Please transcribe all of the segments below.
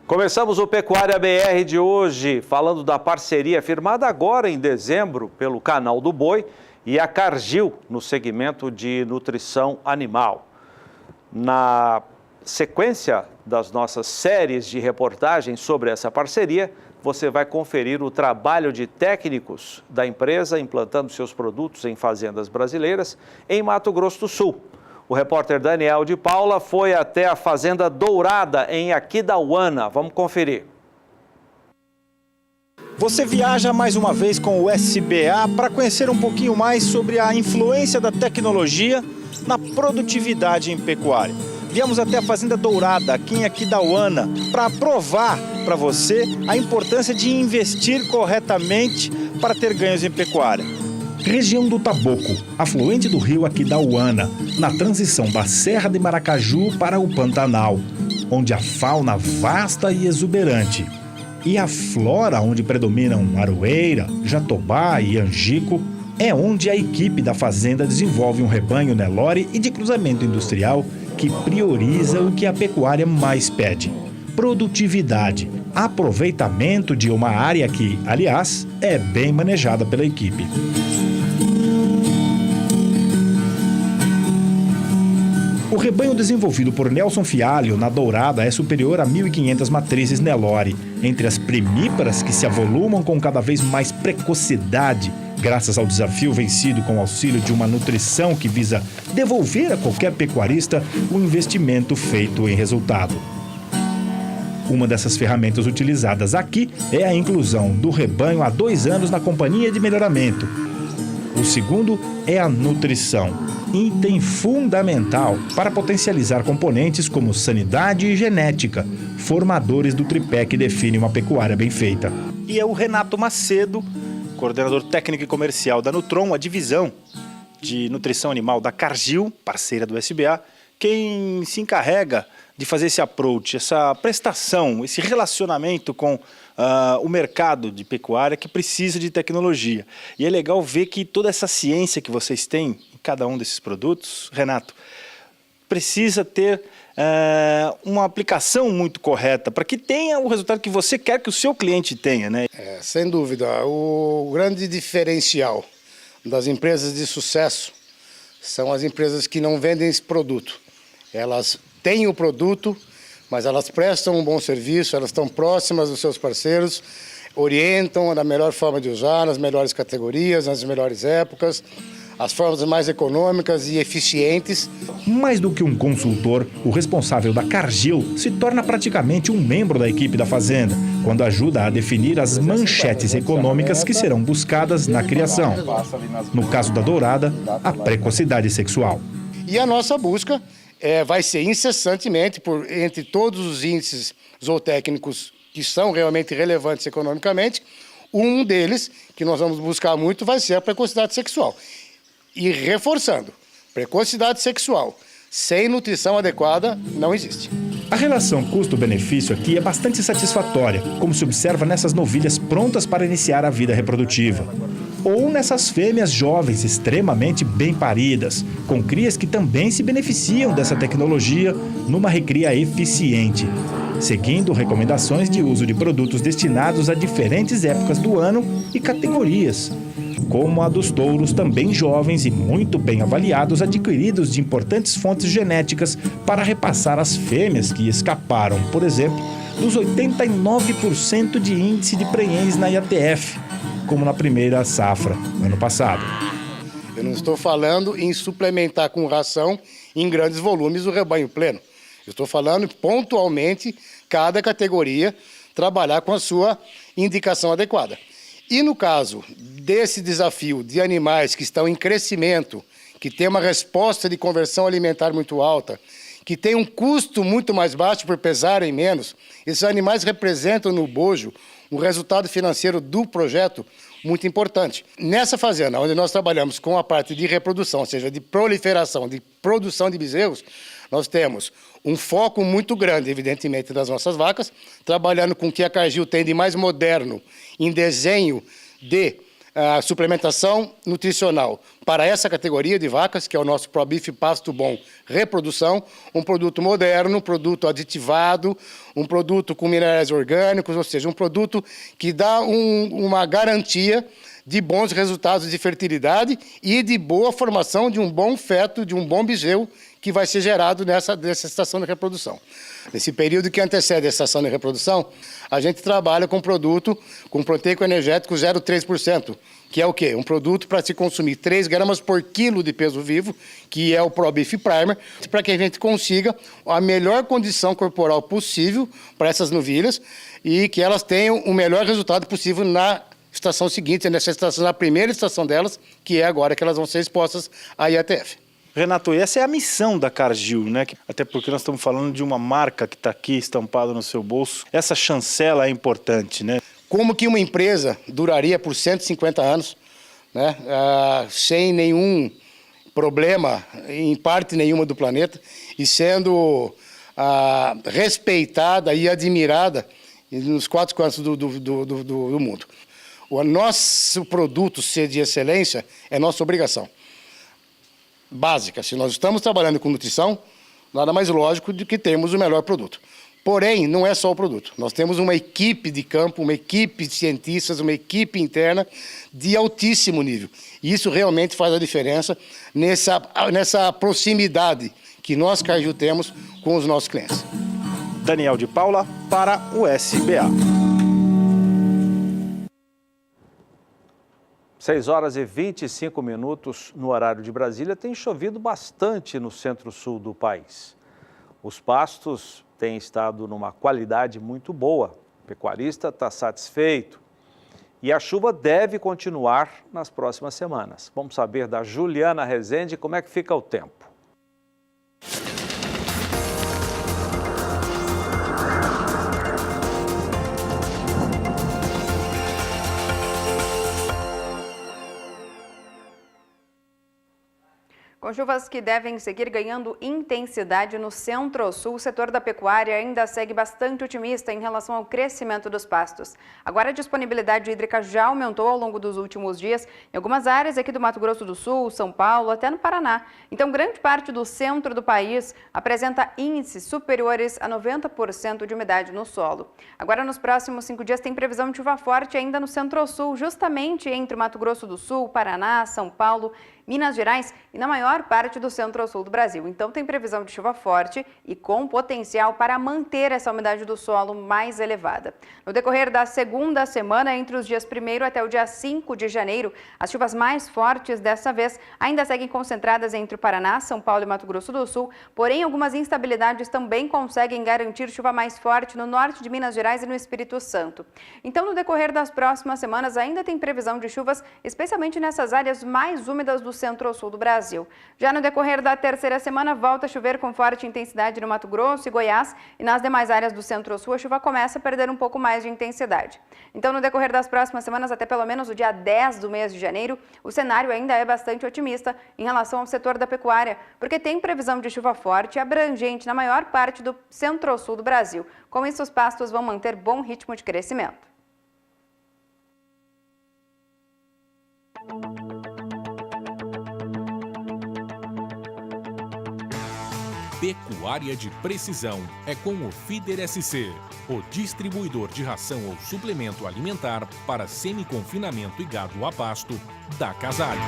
Começamos o Pecuária BR de hoje falando da parceria firmada agora em dezembro pelo Canal do Boi e a Cargill no segmento de nutrição animal. Na sequência das nossas séries de reportagens sobre essa parceria, você vai conferir o trabalho de técnicos da empresa implantando seus produtos em fazendas brasileiras em Mato Grosso do Sul. O repórter Daniel de Paula foi até a Fazenda Dourada, em Aquidauana. Vamos conferir. Você viaja mais uma vez com o SBA para conhecer um pouquinho mais sobre a influência da tecnologia na produtividade em pecuária. Viemos até a Fazenda Dourada, aqui em Aquidauana, para provar para você a importância de investir corretamente para ter ganhos em pecuária. Região do Taboco, afluente do rio Aquidauana, na transição da Serra de Maracaju para o Pantanal, onde a fauna vasta e exuberante. E a flora, onde predominam aroeira, jatobá e angico, é onde a equipe da fazenda desenvolve um rebanho Nelore e de cruzamento industrial que prioriza o que a pecuária mais pede: produtividade, aproveitamento de uma área que, aliás, é bem manejada pela equipe. O rebanho desenvolvido por Nelson Fialho na Dourada é superior a 1.500 matrizes Nelore, entre as primíparas que se avolumam com cada vez mais precocidade, graças ao desafio vencido com o auxílio de uma nutrição que visa devolver a qualquer pecuarista o investimento feito em resultado. Uma dessas ferramentas utilizadas aqui é a inclusão do rebanho há 2 anos na companhia de melhoramento. O segundo é a nutrição, item fundamental para potencializar componentes como sanidade e genética, formadores do tripé que define uma pecuária bem feita. E é o Renato Macedo, coordenador técnico e comercial da Nutron, a divisão de nutrição animal da Cargill, parceira do SBA, quem se encarrega de fazer esse approach, essa prestação, esse relacionamento com o mercado de pecuária que precisa de tecnologia. E é legal ver que toda essa ciência que vocês têm em cada um desses produtos, Renato, precisa ter uma aplicação muito correta para que tenha o resultado que você quer que o seu cliente tenha, né? Sem dúvida, o grande diferencial das empresas de sucesso são as empresas que não vendem esse produto. Elas têm o produto, mas elas prestam um bom serviço, elas estão próximas dos seus parceiros, orientam da melhor forma de usar, nas melhores categorias, nas melhores épocas, as formas mais econômicas e eficientes. Mais do que um consultor, o responsável da Cargill se torna praticamente um membro da equipe da fazenda, quando ajuda a definir as manchetes econômicas que serão buscadas na criação. No caso da Dourada, a precocidade sexual. E a nossa busca vai ser incessantemente, entre todos os índices zootécnicos que são realmente relevantes economicamente, um deles, que nós vamos buscar muito, vai ser a precocidade sexual. E reforçando, precocidade sexual sem nutrição adequada não existe. A relação custo-benefício aqui é bastante satisfatória, como se observa nessas novilhas prontas para iniciar a vida reprodutiva. Ou nessas fêmeas jovens extremamente bem paridas, com crias que também se beneficiam dessa tecnologia numa recria eficiente, seguindo recomendações de uso de produtos destinados a diferentes épocas do ano e categorias, como a dos touros também jovens e muito bem avaliados, adquiridos de importantes fontes genéticas para repassar as fêmeas que escaparam, por exemplo, dos 89% de índice de prenhez na IATF, como na primeira safra, ano passado. Eu não estou falando em suplementar com ração em grandes volumes o rebanho pleno. Eu estou falando pontualmente, cada categoria trabalhar com a sua indicação adequada. E no caso desse desafio de animais que estão em crescimento, que tem uma resposta de conversão alimentar muito alta, que tem um custo muito mais baixo por pesarem menos, esses animais representam no bojo um resultado financeiro do projeto muito importante. Nessa fazenda, onde nós trabalhamos com a parte de reprodução, ou seja, de proliferação, de produção de bezerros, nós temos um foco muito grande, evidentemente, das nossas vacas, trabalhando com o que a Cargill tem de mais moderno em desenho de a suplementação nutricional para essa categoria de vacas, que é o nosso ProBeef Pasto Bom Reprodução, um produto moderno, um produto aditivado, um produto com minerais orgânicos, ou seja, um produto que dá uma garantia de bons resultados de fertilidade e de boa formação de um bom feto, de um bom bezerro que vai ser gerado nessa estação de reprodução. Nesse período que antecede a estação de reprodução, a gente trabalha com produto com proteico energético 0,3%, que é o quê? Um produto para se consumir 3 gramas por quilo de peso vivo, que é o ProBeef Primer, para que a gente consiga a melhor condição corporal possível para essas novilhas e que elas tenham o melhor resultado possível na estação seguinte, nessa estação, na primeira estação delas, que é agora que elas vão ser expostas à IATF. Renato, essa é a missão da Cargill, né? Até porque nós estamos falando de uma marca que está aqui estampada no seu bolso. Essa chancela é importante, né? Como que uma empresa duraria por 150 anos, né? Sem nenhum problema em parte nenhuma do planeta e sendo respeitada e admirada nos 4 cantos do mundo. O nosso produto ser de excelência é nossa obrigação básica. Se nós estamos trabalhando com nutrição, nada mais lógico do que termos o melhor produto. Porém, não é só o produto. Nós temos uma equipe de campo, uma equipe de cientistas, uma equipe interna de altíssimo nível. E isso realmente faz a diferença nessa proximidade que nós, Cargill, temos com os nossos clientes. Daniel de Paula para o SBA. 6 horas e 25 minutos no horário de Brasília. Tem chovido bastante no centro-sul do país. Os pastos têm estado numa qualidade muito boa. O pecuarista está satisfeito. E a chuva deve continuar nas próximas semanas. Vamos saber da Juliana Rezende como é que fica o tempo. Com chuvas que devem seguir ganhando intensidade no centro-sul, o setor da pecuária ainda segue bastante otimista em relação ao crescimento dos pastos. Agora, a disponibilidade hídrica já aumentou ao longo dos últimos dias em algumas áreas aqui do Mato Grosso do Sul, São Paulo, até no Paraná. Então, grande parte do centro do país apresenta índices superiores a 90% de umidade no solo. Agora, nos próximos 5 dias, tem previsão de chuva forte ainda no centro-sul, justamente entre o Mato Grosso do Sul, Paraná, São Paulo, Minas Gerais e na maior parte do centro-sul do Brasil. Então tem previsão de chuva forte e com potencial para manter essa umidade do solo mais elevada. No decorrer da segunda semana, entre os dias 1º até o dia 5 de janeiro, as chuvas mais fortes dessa vez ainda seguem concentradas entre o Paraná, São Paulo e Mato Grosso do Sul, porém algumas instabilidades também conseguem garantir chuva mais forte no norte de Minas Gerais e no Espírito Santo. Então no decorrer das próximas semanas ainda tem previsão de chuvas, especialmente nessas áreas mais úmidas do centro-sul do Brasil. Já no decorrer da terceira semana, volta a chover com forte intensidade no Mato Grosso e Goiás, e nas demais áreas do centro-sul a chuva começa a perder um pouco mais de intensidade. Então, no decorrer das próximas semanas, até pelo menos o dia 10 do mês de janeiro, o cenário ainda é bastante otimista em relação ao setor da pecuária, porque tem previsão de chuva forte e abrangente na maior parte do centro-sul do Brasil. Com isso, os pastos vão manter bom ritmo de crescimento. Pecuária de precisão é com o Feeder SC, o distribuidor de ração ou suplemento alimentar para semi-confinamento e gado a pasto da Casale.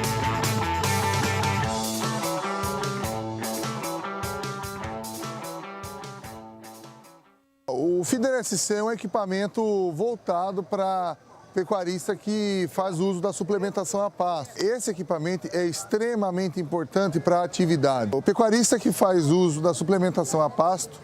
O Feeder SC é um equipamento voltado para pecuarista que faz uso da suplementação a pasto. Esse equipamento é extremamente importante para a atividade. O pecuarista que faz uso da suplementação a pasto,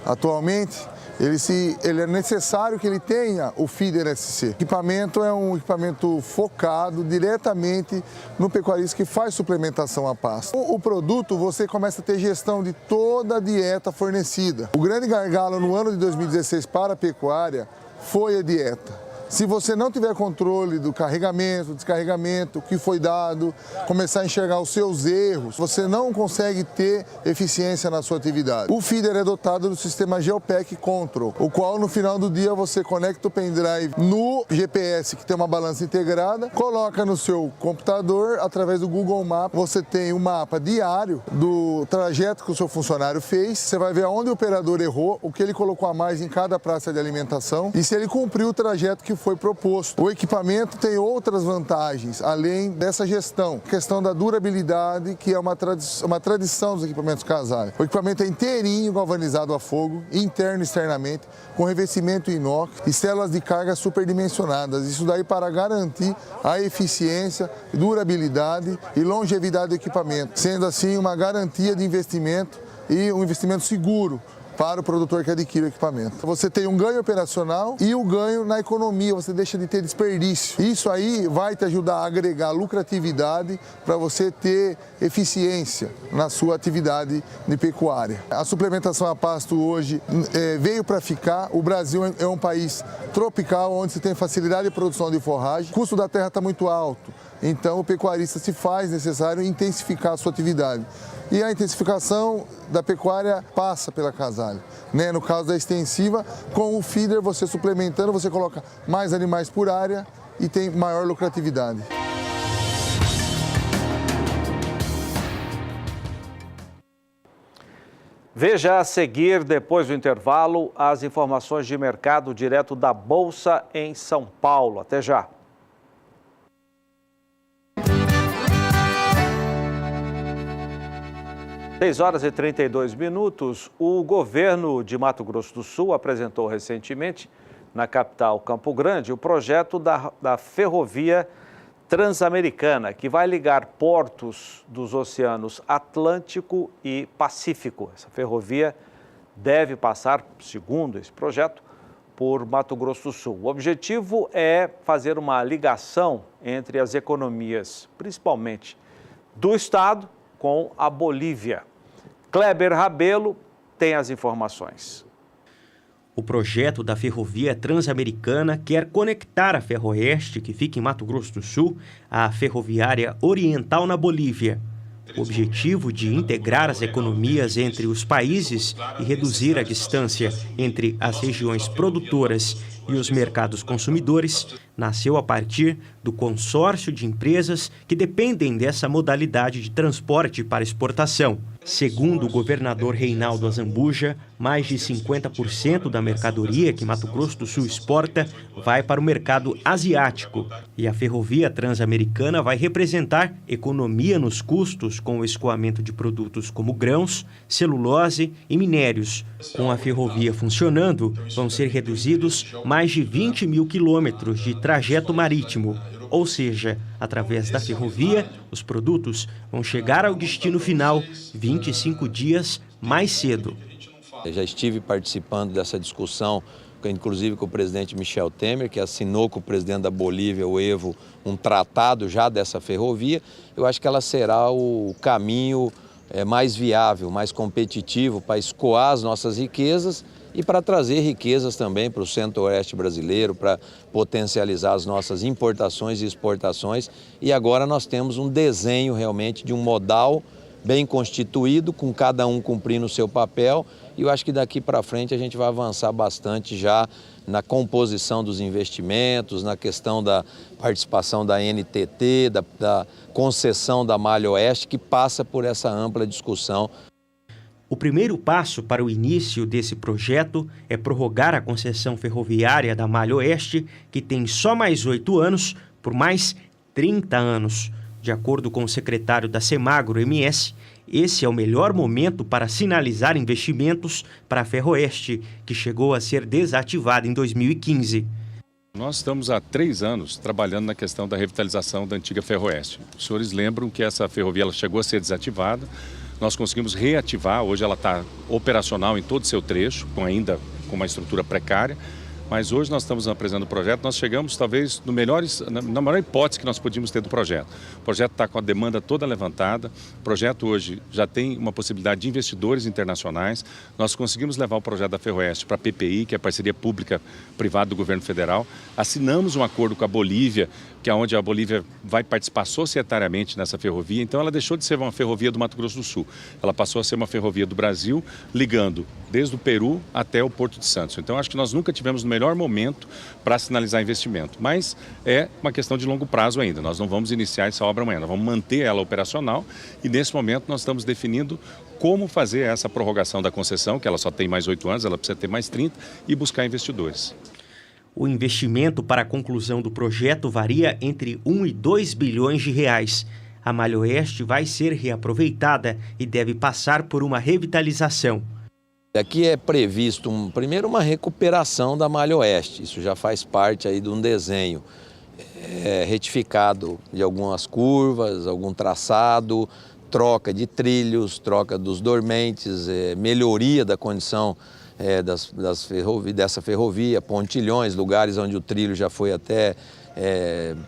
atualmente, ele é necessário que ele tenha o Feeder SC. O equipamento é um equipamento focado diretamente no pecuarista que faz suplementação a pasto. O produto, você começa a ter gestão de toda a dieta fornecida. O grande gargalo no ano de 2016 para a pecuária foi a dieta. Se você não tiver controle do carregamento, descarregamento, o que foi dado, começar a enxergar os seus erros, você não consegue ter eficiência na sua atividade. O feeder é dotado do sistema Geopack Control, o qual no final do dia você conecta o pendrive no GPS, que tem uma balança integrada, coloca no seu computador, através do Google Maps, você tem um mapa diário do trajeto que o seu funcionário fez, você vai ver aonde o operador errou, o que ele colocou a mais em cada praça de alimentação e se ele cumpriu o trajeto que foi proposto. O equipamento tem outras vantagens, além dessa gestão. A questão da durabilidade, que é uma tradição dos equipamentos Casale. O equipamento é inteirinho galvanizado a fogo, interno e externamente, com revestimento inox e células de carga superdimensionadas. Isso daí para garantir a eficiência, durabilidade e longevidade do equipamento, sendo assim uma garantia de investimento e um investimento seguro para o produtor que adquire o equipamento. Você tem um ganho operacional e o ganho na economia, você deixa de ter desperdício. Isso aí vai te ajudar a agregar lucratividade para você ter eficiência na sua atividade de pecuária. A suplementação a pasto hoje veio para ficar. O Brasil é um país tropical, onde se tem facilidade de produção de forragem. O custo da terra está muito alto, então o pecuarista se faz necessário intensificar a sua atividade. E a intensificação da pecuária passa pela Casale. No caso da extensiva, com o feeder você suplementando, você coloca mais animais por área e tem maior lucratividade. Veja a seguir, depois do intervalo, as informações de mercado direto da Bolsa em São Paulo. Até já. Seis horas e 32 minutos, o governo de Mato Grosso do Sul apresentou recentemente, na capital Campo Grande, o projeto da ferrovia transamericana, que vai ligar portos dos oceanos Atlântico e Pacífico. Essa ferrovia deve passar, segundo esse projeto, por Mato Grosso do Sul. O objetivo é fazer uma ligação entre as economias, principalmente do estado, com a Bolívia. Kleber Rabelo tem as informações. O projeto da ferrovia transamericana quer conectar a Ferroeste, que fica em Mato Grosso do Sul, à ferroviária oriental na Bolívia. O objetivo de integrar as economias entre os países e reduzir a distância entre as regiões produtoras e os mercados consumidores nasceu a partir do consórcio de empresas que dependem dessa modalidade de transporte para exportação. Segundo o governador Reinaldo Azambuja, mais de 50% da mercadoria que Mato Grosso do Sul exporta vai para o mercado asiático. E a ferrovia transamericana vai representar economia nos custos com o escoamento de produtos como grãos, celulose e minérios. Com a ferrovia funcionando, vão ser reduzidos mais de 20 mil quilômetros de trajeto marítimo. Ou seja, através da ferrovia, os produtos vão chegar ao destino final 25 dias mais cedo. Eu já estive participando dessa discussão, inclusive com o presidente Michel Temer, que assinou com o presidente da Bolívia, o Evo, um tratado já dessa ferrovia. Eu acho que ela será o caminho mais viável, mais competitivo para escoar as nossas riquezas e para trazer riquezas também para o centro-oeste brasileiro, para potencializar as nossas importações e exportações. E agora nós temos um desenho realmente de um modal bem constituído, com cada um cumprindo o seu papel. E eu acho que daqui para frente a gente vai avançar bastante já na composição dos investimentos, na questão da participação da NTT, da concessão da Malha Oeste, que passa por essa ampla discussão. O primeiro passo para o início desse projeto é prorrogar a concessão ferroviária da Malha Oeste, que tem só mais 8 anos, por mais 30 anos. De acordo com o secretário da Semagro MS, esse é o melhor momento para sinalizar investimentos para a Ferroeste, que chegou a ser desativada em 2015. Nós estamos há 3 anos trabalhando na questão da revitalização da antiga Ferroeste. Os senhores lembram que essa ferrovia ela chegou a ser desativada. Nós conseguimos reativar, hoje ela está operacional em todo o seu trecho, ainda com uma estrutura precária, Mas hoje nós estamos apresentando o projeto, nós chegamos talvez na melhor hipótese que nós podíamos ter do projeto. O projeto está com a demanda toda levantada, o projeto hoje já tem uma possibilidade de investidores internacionais, nós conseguimos levar o projeto da Ferroeste para a PPI, que é a parceria pública-privada do governo federal, assinamos um acordo com a Bolívia, que é onde a Bolívia vai participar societariamente nessa ferrovia, então ela deixou de ser uma ferrovia do Mato Grosso do Sul, ela passou a ser uma ferrovia do Brasil, ligando desde o Peru até o Porto de Santos. Então acho que nós nunca tivemos no melhor momento para sinalizar investimento, mas é uma questão de longo prazo ainda, nós não vamos iniciar essa obra amanhã, nós vamos manter ela operacional e nesse momento nós estamos definindo como fazer essa prorrogação da concessão, que ela só tem mais 8 anos, ela precisa ter mais 30 e buscar investidores. O investimento para a conclusão do projeto varia entre 1 e 2 bilhões de reais. A Malha Oeste vai ser reaproveitada e deve passar por uma revitalização. Aqui é previsto, primeiro, uma recuperação da Malha Oeste. Isso já faz parte aí de um desenho retificado de algumas curvas, algum traçado, troca de trilhos, troca dos dormentes, melhoria da condição dessa ferrovia, pontilhões, lugares onde o trilho já foi até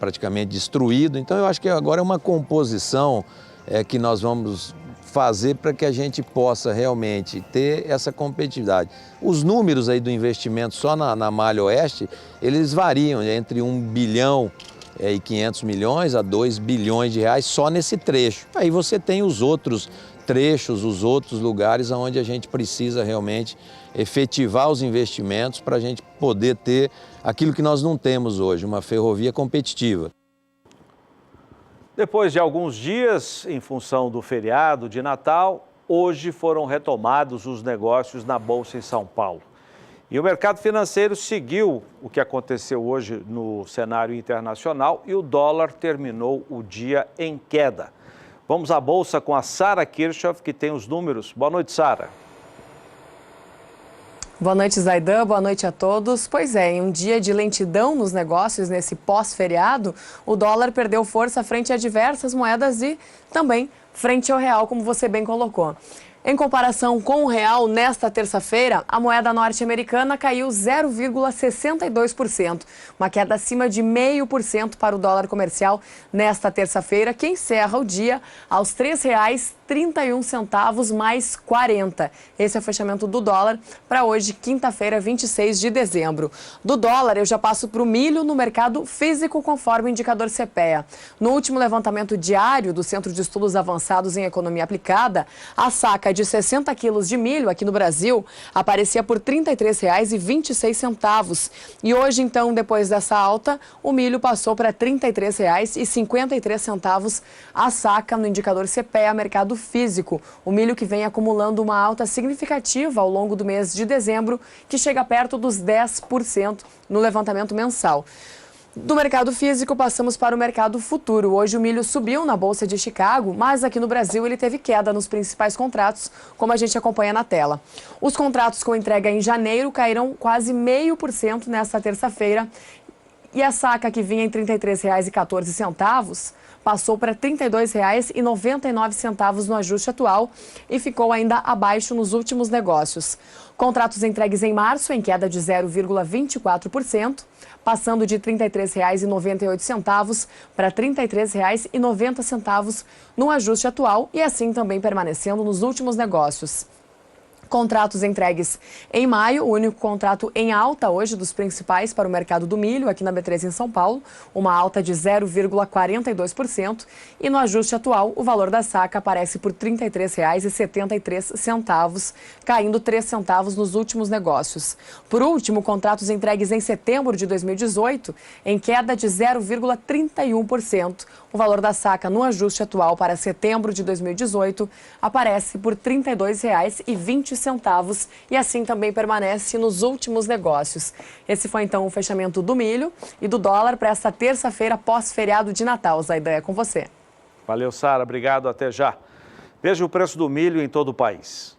praticamente destruído. Então eu acho que agora é uma composição que nós vamos fazer para que a gente possa realmente ter essa competitividade. Os números aí do investimento só na Malha Oeste, eles variam entre 1 bilhão e 500 milhões a 2 bilhões de reais só nesse trecho. Aí você tem os outros trechos, os outros lugares onde a gente precisa realmente efetivar os investimentos para a gente poder ter aquilo que nós não temos hoje, uma ferrovia competitiva. Depois de alguns dias, em função do feriado de Natal, hoje foram retomados os negócios na Bolsa em São Paulo. E o mercado financeiro seguiu o que aconteceu hoje no cenário internacional e o dólar terminou o dia em queda. Vamos à Bolsa com a Sara Kirchhoff, que tem os números. Boa noite, Sara. Boa noite, Zaidan. Boa noite a todos. Pois é, em um dia de lentidão nos negócios nesse pós-feriado, o dólar perdeu força frente a diversas moedas e também frente ao real, como você bem colocou. Em comparação com o real, nesta terça-feira, a moeda norte-americana caiu 0,62%, uma queda acima de 0,5% para o dólar comercial nesta terça-feira, que encerra o dia aos R$ 3,31 mais 40. Esse é o fechamento do dólar para hoje, quinta-feira, 26 de dezembro. Do dólar, eu já passo para o milho no mercado físico, conforme o indicador CPEA. No último levantamento diário do Centro de Estudos Avançados em Economia Aplicada, a saca de 60 quilos de milho aqui no Brasil aparecia por R$ 33,26. E hoje, então, depois dessa alta, o milho passou para R$ 33,53 a saca no indicador CPEA, mercado físico. O milho que vem acumulando uma alta significativa ao longo do mês de dezembro, que chega perto dos 10% no levantamento mensal. Do mercado físico, passamos para o mercado futuro. Hoje o milho subiu na Bolsa de Chicago, mas aqui no Brasil ele teve queda nos principais contratos, como a gente acompanha na tela. Os contratos com entrega em janeiro caíram quase 0,5% nesta terça-feira. E a saca, que vinha em R$ 33,14, passou para R$ 32,99 no ajuste atual e ficou ainda abaixo nos últimos negócios. Contratos entregues em março em queda de 0,24%, passando de R$ 33,98 para R$ 33,90 no ajuste atual e assim também permanecendo nos últimos negócios. Contratos entregues em maio, o único contrato em alta hoje dos principais para o mercado do milho, aqui na B3 em São Paulo, uma alta de 0,42%. E no ajuste atual, o valor da saca aparece por R$ 33,73, caindo 3 centavos nos últimos negócios. Por último, contratos entregues em setembro de 2018, em queda de 0,31%. O valor da saca no ajuste atual para setembro de 2018 aparece por R$ 32,20 e assim também permanece nos últimos negócios. Esse foi então o fechamento do milho e do dólar para esta terça-feira pós-feriado de Natal. Zaidan, é com você. Valeu, Sara. Obrigado. Até já. Veja o preço do milho em todo o país.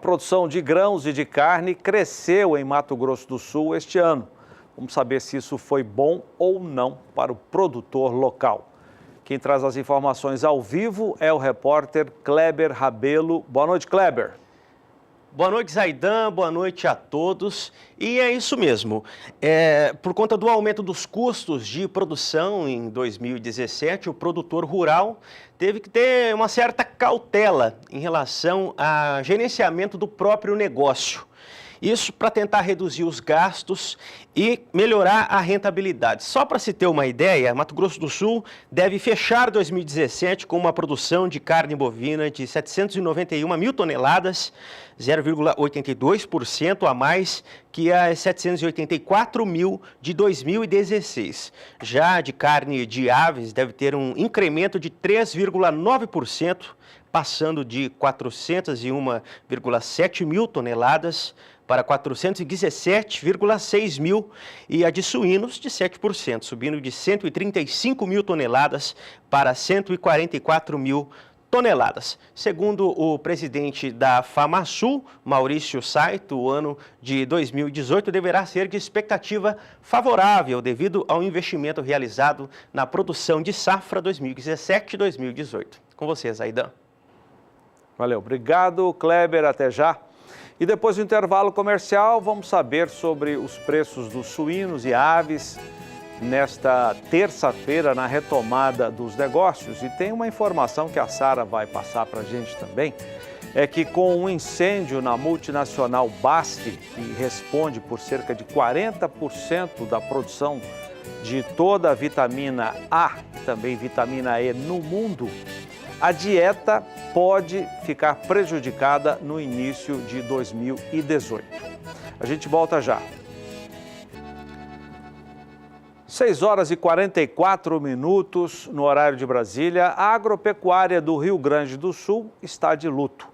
produção de grãos e de carne cresceu em Mato Grosso do Sul este ano. Vamos saber se isso foi bom ou não para o produtor local. Quem traz as informações ao vivo é o repórter Kleber Rabelo. Boa noite, Kleber. Boa noite, Zaidan. Boa noite a todos. E é isso mesmo. Por conta do aumento dos custos de produção em 2017, o produtor rural teve que ter uma certa cautela em relação ao gerenciamento do próprio negócio. Isso para tentar reduzir os gastos e melhorar a rentabilidade. Só para se ter uma ideia, Mato Grosso do Sul deve fechar 2017 com uma produção de carne bovina de 791 mil toneladas, 0,82% a mais que as 784 mil de 2016. Já de carne de aves deve ter um incremento de 3,9%, passando de 401,7 mil toneladas para 417,6 mil, e a de suínos de 7%, subindo de 135 mil toneladas para 144 mil toneladas. Segundo o presidente da FamaSul, Maurício Saito, o ano de 2018 deverá ser de expectativa favorável devido ao investimento realizado na produção de safra 2017-2018. Com vocês, Aidan. Valeu, obrigado, Kleber, até já. E depois do intervalo comercial, vamos saber sobre os preços dos suínos e aves nesta terça-feira, na retomada dos negócios. E tem uma informação que a Sara vai passar para a gente também, é que com um incêndio na multinacional BASF, que responde por cerca de 40% da produção de toda a vitamina A e também vitamina E no mundo, a dieta pode ficar prejudicada no início de 2018. A gente volta já. 6 horas e 44 minutos no horário de Brasília. A agropecuária do Rio Grande do Sul está de luto.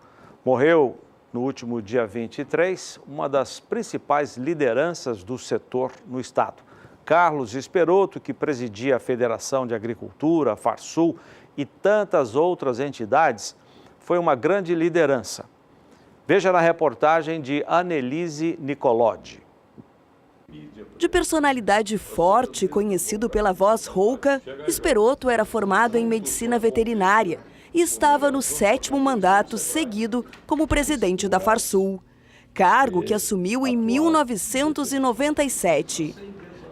Morreu no último dia 23 uma das principais lideranças do setor no estado. Carlos Esperoto, que presidia a Federação de Agricultura, a Farsul, e tantas outras entidades, foi uma grande liderança. Veja na reportagem de Annelise Nicolodi. De personalidade forte, conhecido pela voz rouca, Esperoto era formado em medicina veterinária e estava no 7º mandato seguido como presidente da Farsul, cargo que assumiu em 1997.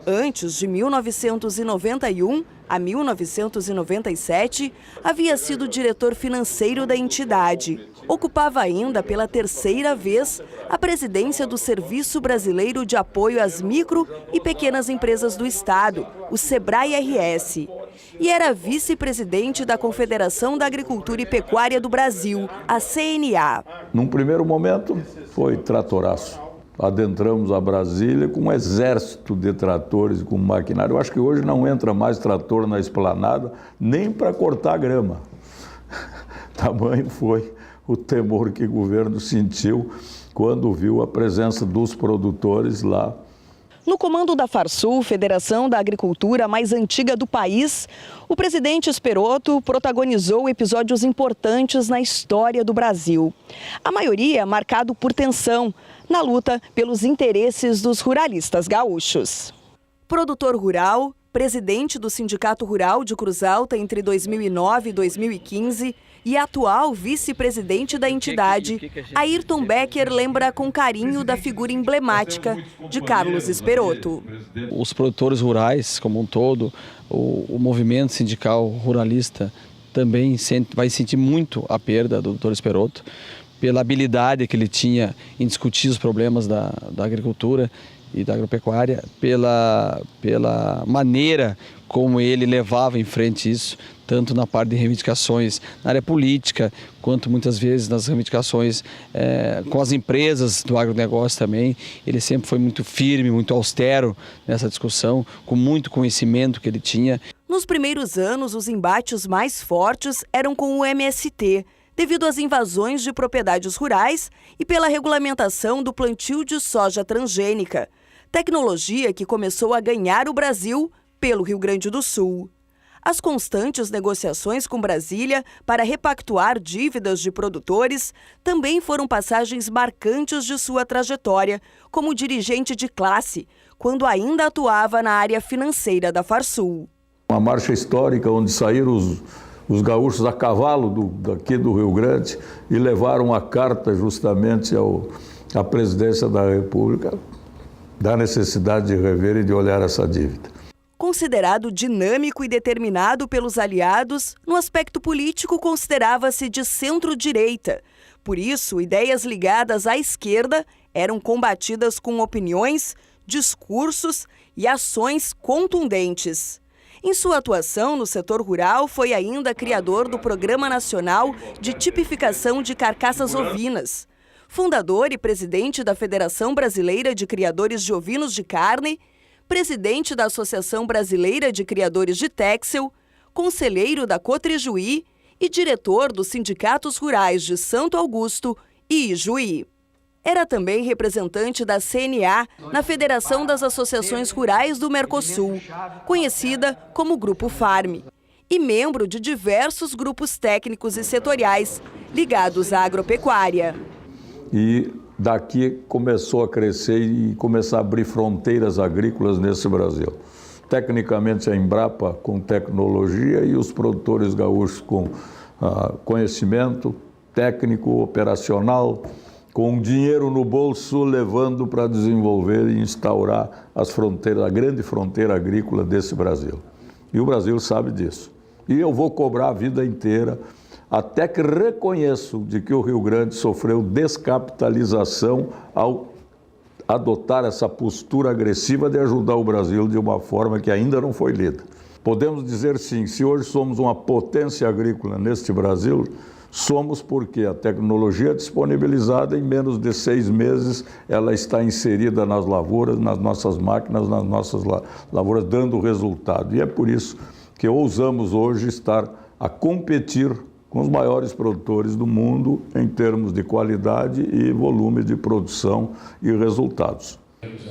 Antes de 1991 a 1997, havia sido diretor financeiro da entidade. Ocupava ainda pela 3ª vez a presidência do Serviço Brasileiro de Apoio às Micro e Pequenas Empresas do Estado, o SEBRAE-RS. E era vice-presidente da Confederação da Agricultura e Pecuária do Brasil, a CNA. Num primeiro momento, foi tratoraço. Adentramos a Brasília com um exército de tratores e com maquinário. Eu acho que hoje não entra mais trator na esplanada, nem para cortar grama. Tamanho foi o temor que o governo sentiu quando viu a presença dos produtores lá. No comando da Farsul, Federação da Agricultura mais antiga do país, o presidente Esperoto protagonizou episódios importantes na história do Brasil. A maioria marcado por tensão, na luta pelos interesses dos ruralistas gaúchos. Produtor rural, presidente do Sindicato Rural de Cruz Alta entre 2009 e 2015 e atual vice-presidente da entidade, Ayrton Becker lembra com carinho da figura emblemática de Carlos Esperoto. Os produtores rurais, como um todo, o movimento sindical ruralista também vai sentir muito a perda do Dr. Esperoto, pela habilidade que ele tinha em discutir os problemas da agricultura e da agropecuária, pela maneira como ele levava em frente isso, tanto na parte de reivindicações na área política, quanto muitas vezes nas reivindicações com as empresas do agronegócio também. Ele sempre foi muito firme, muito austero nessa discussão, com muito conhecimento que ele tinha. Nos primeiros anos, os embates mais fortes eram com o MST, devido às invasões de propriedades rurais e pela regulamentação do plantio de soja transgênica, tecnologia que começou a ganhar o Brasil pelo Rio Grande do Sul. As constantes negociações com Brasília para repactuar dívidas de produtores também foram passagens marcantes de sua trajetória como dirigente de classe, quando ainda atuava na área financeira da Farsul. Uma marcha histórica onde saíram os gaúchos a cavalo daqui do Rio Grande e levaram a carta justamente à presidência da República da necessidade de rever e de olhar essa dívida. Considerado dinâmico e determinado pelos aliados, no aspecto político considerava-se de centro-direita. Por isso, ideias ligadas à esquerda eram combatidas com opiniões, discursos e ações contundentes. Em sua atuação no setor rural, foi ainda criador do Programa Nacional de Tipificação de Carcaças Ovinas, fundador e presidente da Federação Brasileira de Criadores de Ovinos de Carne, presidente da Associação Brasileira de Criadores de Téxtil, conselheiro da Cotrijuí e diretor dos Sindicatos Rurais de Santo Augusto e Ijuí. Era também representante da CNA na Federação das Associações Rurais do Mercosul, conhecida como Grupo Farm, e membro de diversos grupos técnicos e setoriais ligados à agropecuária. E daqui começou a crescer e começar a abrir fronteiras agrícolas nesse Brasil. Tecnicamente a Embrapa com tecnologia e os produtores gaúchos com conhecimento técnico, operacional, com dinheiro no bolso, levando para desenvolver e instaurar as fronteiras, a grande fronteira agrícola desse Brasil. E o Brasil sabe disso. E eu vou cobrar a vida inteira, até que reconheço de que o Rio Grande sofreu descapitalização ao adotar essa postura agressiva de ajudar o Brasil de uma forma que ainda não foi lida. Podemos dizer sim, se hoje somos uma potência agrícola neste Brasil, somos porque a tecnologia disponibilizada, em menos de 6 meses, ela está inserida nas lavouras, nas nossas máquinas, nas nossas lavouras, dando resultado. E é por isso que ousamos hoje estar a competir com os maiores produtores do mundo em termos de qualidade e volume de produção e resultados.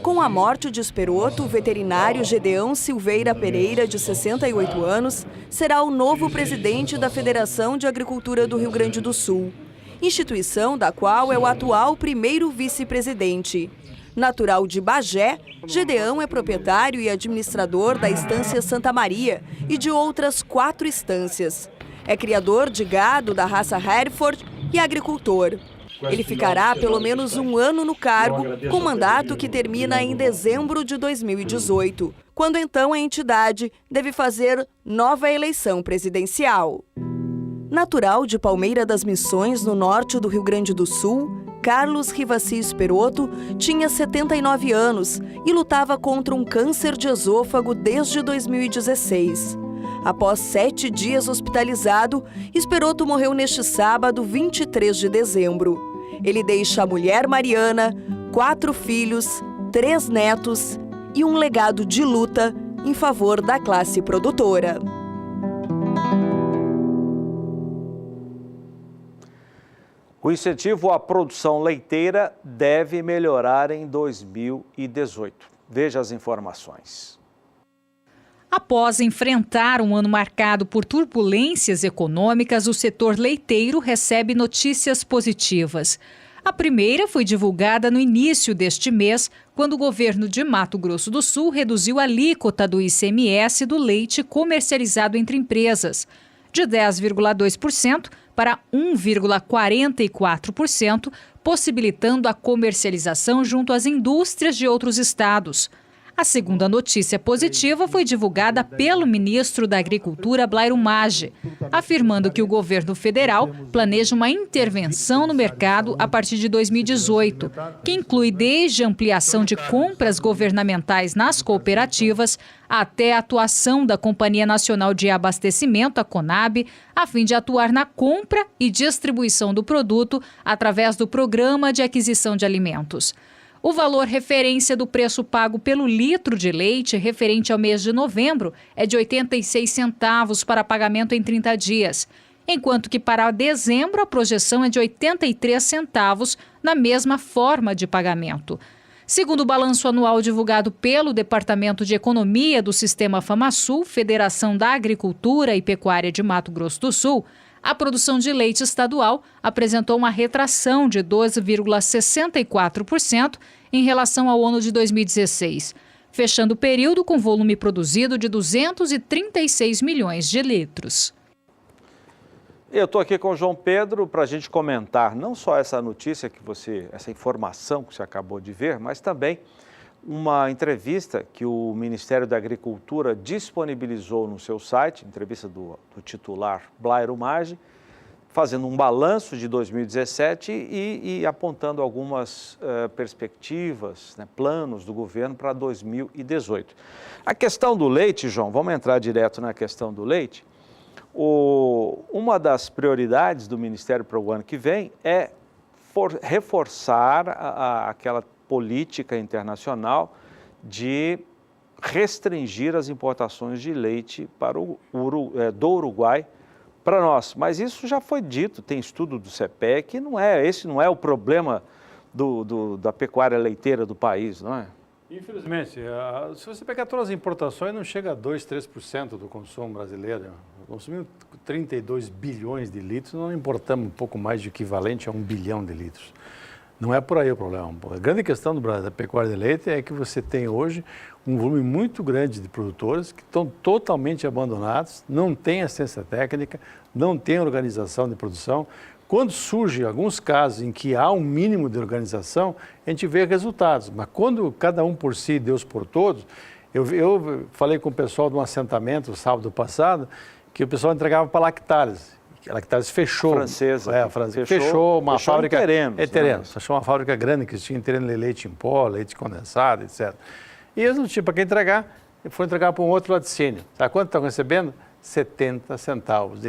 Com a morte de Esperoto, o veterinário Gedeão Silveira Pereira, de 68 anos, será o novo presidente da Federação de Agricultura do Rio Grande do Sul, instituição da qual é o atual primeiro vice-presidente. Natural de Bagé, Gedeão é proprietário e administrador da Estância Santa Maria e de outras 4 estâncias. É criador de gado da raça Hereford e agricultor. Ele ficará pelo menos 1 ano no cargo, com mandato que termina em dezembro de 2018, quando então a entidade deve fazer nova eleição presidencial. Natural de Palmeira das Missões, no norte do Rio Grande do Sul, Carlos Rivassi Esperoto tinha 79 anos e lutava contra um câncer de esôfago desde 2016. Após 7 dias hospitalizado, Esperoto morreu neste sábado, 23 de dezembro. Ele deixa a mulher Mariana, 4 filhos, 3 netos e um legado de luta em favor da classe produtora. O incentivo à produção leiteira deve melhorar em 2018. Veja as informações. Após enfrentar um ano marcado por turbulências econômicas, o setor leiteiro recebe notícias positivas. A primeira foi divulgada no início deste mês, quando o governo de Mato Grosso do Sul reduziu a alíquota do ICMS do leite comercializado entre empresas, de 10,2% para 1,44%, possibilitando a comercialização junto às indústrias de outros estados. A segunda notícia positiva foi divulgada pelo ministro da Agricultura, Blairo Maggi, afirmando que o governo federal planeja uma intervenção no mercado a partir de 2018, que inclui desde a ampliação de compras governamentais nas cooperativas até a atuação da Companhia Nacional de Abastecimento, a CONAB, a fim de atuar na compra e distribuição do produto através do Programa de Aquisição de Alimentos. O valor referência do preço pago pelo litro de leite referente ao mês de novembro é de 86 centavos para pagamento em 30 dias, enquanto que para dezembro a projeção é de 83 centavos na mesma forma de pagamento. Segundo o balanço anual divulgado pelo Departamento de Economia do Sistema FamaSul, Federação da Agricultura e Pecuária de Mato Grosso do Sul, a produção de leite estadual apresentou uma retração de 12,64% em relação ao ano de 2016, fechando o período com volume produzido de 236 milhões de litros. Eu estou aqui com o João Pedro para a gente comentar não só essa notícia essa informação que você acabou de ver, mas também uma entrevista que o Ministério da Agricultura disponibilizou no seu site, entrevista do titular Blairo Maggi, fazendo um balanço de 2017 e apontando algumas perspectivas, né, planos do governo para 2018. A questão do leite, João, vamos entrar direto na questão do leite. Uma das prioridades do Ministério para o ano que vem é reforçar aquela política internacional de restringir as importações de leite do Uruguai para nós. Mas isso já foi dito, tem estudo do CPEA, que esse não é o problema da pecuária leiteira do país, não é? Infelizmente, se você pegar todas as importações, não chega a 2, 3% do consumo brasileiro. Consumimos 32 bilhões de litros, nós importamos um pouco mais de equivalente a 1 bilhão de litros. Não é por aí o problema. A grande questão da pecuária de leite é que você tem hoje um volume muito grande de produtores que estão totalmente abandonados, não tem assistência técnica, não tem organização de produção. Quando surgem alguns casos em que há um mínimo de organização, a gente vê resultados. Mas quando cada um por si, Deus por todos, eu falei com o pessoal de um assentamento sábado passado, que o pessoal entregava para a Lactalis. A Lactalis fechou. Francesa. Fechou uma fábrica. Fechou uma fábrica grande que tinha terreno de leite em pó, leite condensado, etc. E eles não tinham para quem entregar, foram entregar para um outro laticínio. Sabe quanto estão recebendo? 70 centavos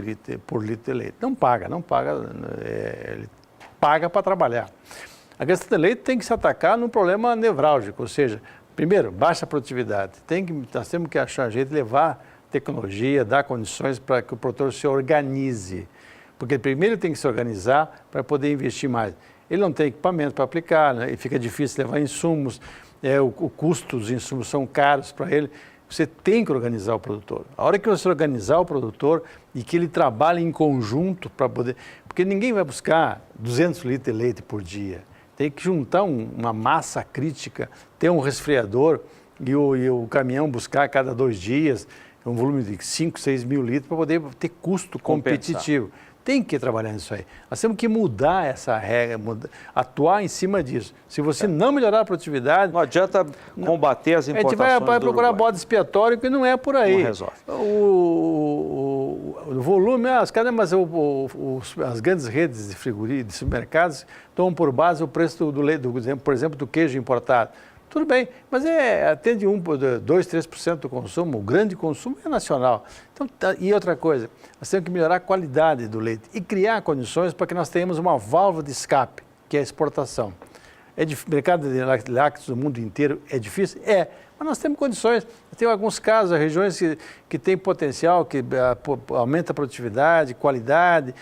por litro de leite. Não paga, ele paga para trabalhar. A questão do leite tem que se atacar num problema nevrálgico, ou seja, primeiro, baixa produtividade. Nós temos que achar jeito de levar tecnologia, dar condições para que o produtor se organize. Porque primeiro ele tem que se organizar para poder investir mais. Ele não tem equipamento para aplicar, né? E fica difícil levar insumos, o custo dos insumos são caros para ele. Você tem que organizar o produtor. A hora que você organizar o produtor e que ele trabalhe em conjunto para poder... Porque ninguém vai buscar 200 litros de leite por dia. Tem que juntar uma massa crítica, ter um resfriador e o caminhão buscar a cada 2 dias um volume de 5, 6 mil litros para poder ter custo competitivo. Tem que trabalhar nisso aí. Nós temos que mudar essa regra, atuar em cima disso. Se você não melhorar a produtividade... Não adianta combater as importações. A gente vai procurar bode expiatório, que não é por aí. Não resolve. O volume, as grandes redes de frigoríficos, de supermercados, tomam por base o preço do leite, por exemplo, do queijo importado. Tudo bem, mas atende 2, 3% do consumo, o grande consumo é nacional. Então, e outra coisa, nós temos que melhorar a qualidade do leite e criar condições para que nós tenhamos uma válvula de escape, que é a exportação. O mercado de lácteos do mundo inteiro é difícil? Mas nós temos condições. Tem alguns casos, regiões que têm potencial, que aumenta a produtividade, qualidade.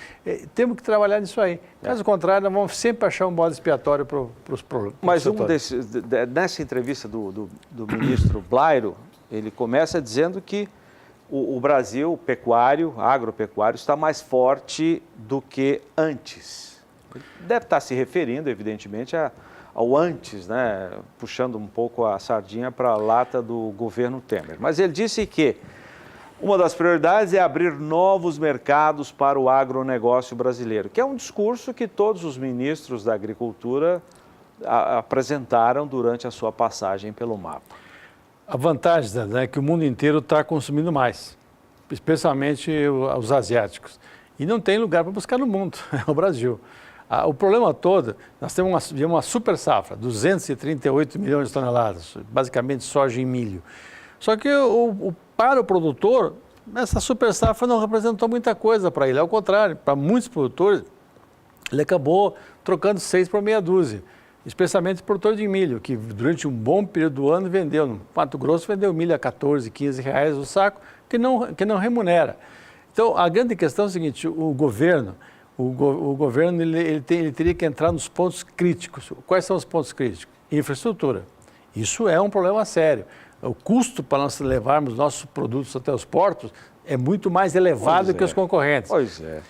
Temos que trabalhar nisso aí. Caso contrário, nós vamos sempre achar um bode expiatório para os problemas. Mas nessa entrevista do ministro Blairo, ele começa dizendo que o Brasil agropecuário, está mais forte do que antes. Ele deve estar se referindo, evidentemente, ao antes, né, puxando um pouco a sardinha para a lata do governo Temer. Mas ele disse que uma das prioridades é abrir novos mercados para o agronegócio brasileiro, que é um discurso que todos os ministros da Agricultura apresentaram durante a sua passagem pelo mapa. A vantagem é que o mundo inteiro está consumindo mais, especialmente os asiáticos. E não tem lugar para buscar no mundo, é o Brasil. O problema todo, nós temos uma super safra, 238 milhões de toneladas, basicamente soja e milho. Só que para o produtor, essa super safra não representou muita coisa para ele. Ao contrário, para muitos produtores, ele acabou trocando 6 por meia dúzia. Especialmente o produtor de milho, que durante um bom período do ano vendeu, no Mato Grosso vendeu milho a 14, 15 reais o saco, que não remunera. Então, a grande questão é o seguinte, o governo ele teria que entrar nos pontos críticos. Quais são os pontos críticos? Infraestrutura. Isso é um problema sério. O custo para nós levarmos nossos produtos até os portos é muito mais elevado que os concorrentes. Pois é.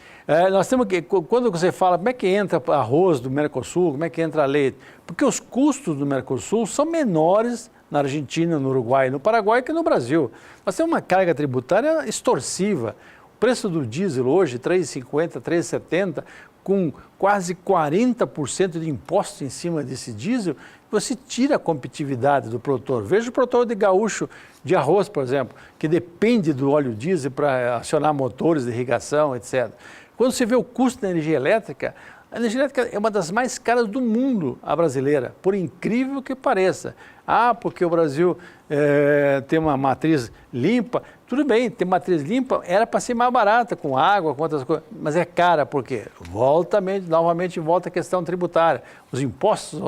Nós temos que, quando você fala como é que entra arroz do Mercosul, como é que entra leite, porque os custos do Mercosul são menores na Argentina, no Uruguai, no Paraguai que no Brasil. Nós temos uma carga tributária extorsiva. O preço do diesel hoje, R$ 3,50, R$ 3,70, com quase 40% de imposto em cima desse diesel, você tira a competitividade do produtor. Veja o produtor de gaúcho de arroz, por exemplo, que depende do óleo diesel para acionar motores de irrigação, etc. Quando você vê o custo da energia elétrica, a energia elétrica é uma das mais caras do mundo, a brasileira, por incrível que pareça. Porque o Brasil tem uma matriz limpa. Tudo bem, ter matriz limpa era para ser mais barata, com água, com outras coisas, mas é cara, por quê? Novamente volta a questão tributária. Os impostos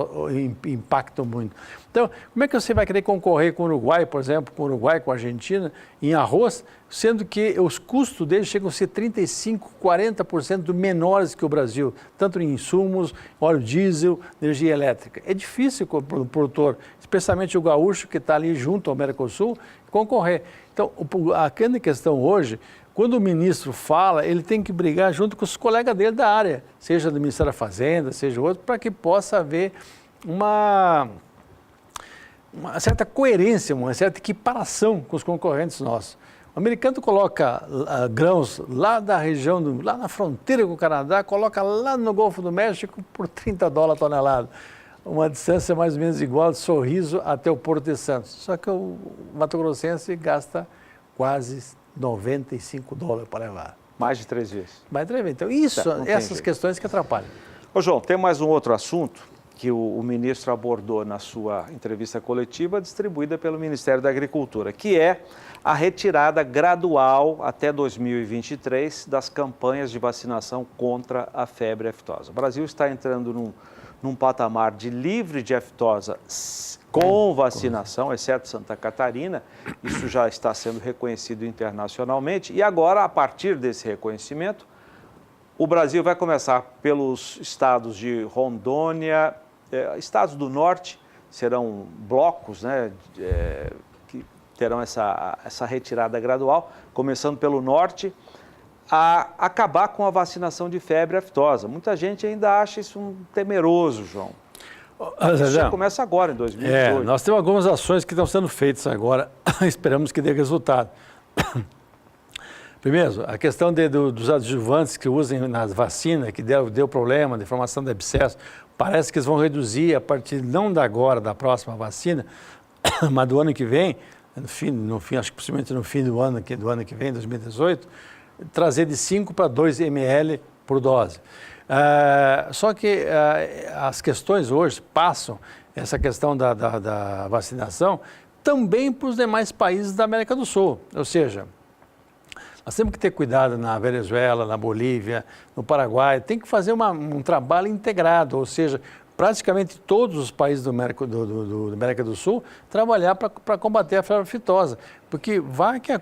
impactam muito. Então, como é que você vai querer concorrer com o Uruguai, por exemplo, com a Argentina, em arroz, sendo que os custos deles chegam a ser 35%, 40% menores que o Brasil, tanto em insumos, óleo diesel, energia elétrica. É difícil para o produtor, especialmente o gaúcho que está ali junto ao Mercosul, concorrer. Então, a grande questão hoje, quando o ministro fala, ele tem que brigar junto com os colegas dele da área, seja do Ministério da Fazenda, seja outro, para que possa haver uma certa coerência, uma certa equiparação com os concorrentes nossos. O americano coloca grãos lá da região, lá na fronteira com o Canadá, coloca lá no Golfo do México por $30 a tonelada. Uma distância mais ou menos igual de Sorriso até o Porto de Santos. Só que o Mato Grossense gasta quase $95 para levar. Mais de 3 vezes. Mais de 3 vezes. Então, essas questões que atrapalham. Ô, João, tem mais um outro assunto que o ministro abordou na sua entrevista coletiva, distribuída pelo Ministério da Agricultura, que é a retirada gradual até 2023 das campanhas de vacinação contra a febre aftosa. O Brasil está entrando num patamar de livre de aftosa com vacinação, exceto Santa Catarina. Isso já está sendo reconhecido internacionalmente. E agora, a partir desse reconhecimento, o Brasil vai começar pelos estados de Rondônia, estados do norte, serão blocos, né, que terão essa retirada gradual, começando pelo norte, a acabar com a vacinação de febre aftosa. Muita gente ainda acha isso temeroso, João. Isso já começa agora, em 2018. Nós temos algumas ações que estão sendo feitas agora, esperamos que dê resultado. Primeiro, a questão dos adjuvantes que usem nas vacinas, que deu problema de formação de abscesso, parece que eles vão reduzir a partir, não da agora, da próxima vacina, mas do ano que vem, no fim, acho que possivelmente no fim do ano que vem, 2018, trazer de 5 para 2 ml por dose. Só que as questões hoje passam, essa questão da vacinação, também para os demais países da América do Sul. Ou seja, nós temos que ter cuidado na Venezuela, na Bolívia, no Paraguai, tem que fazer um trabalho integrado, ou seja, praticamente todos os países da América do Sul trabalhar para combater a febre aftosa, porque vai que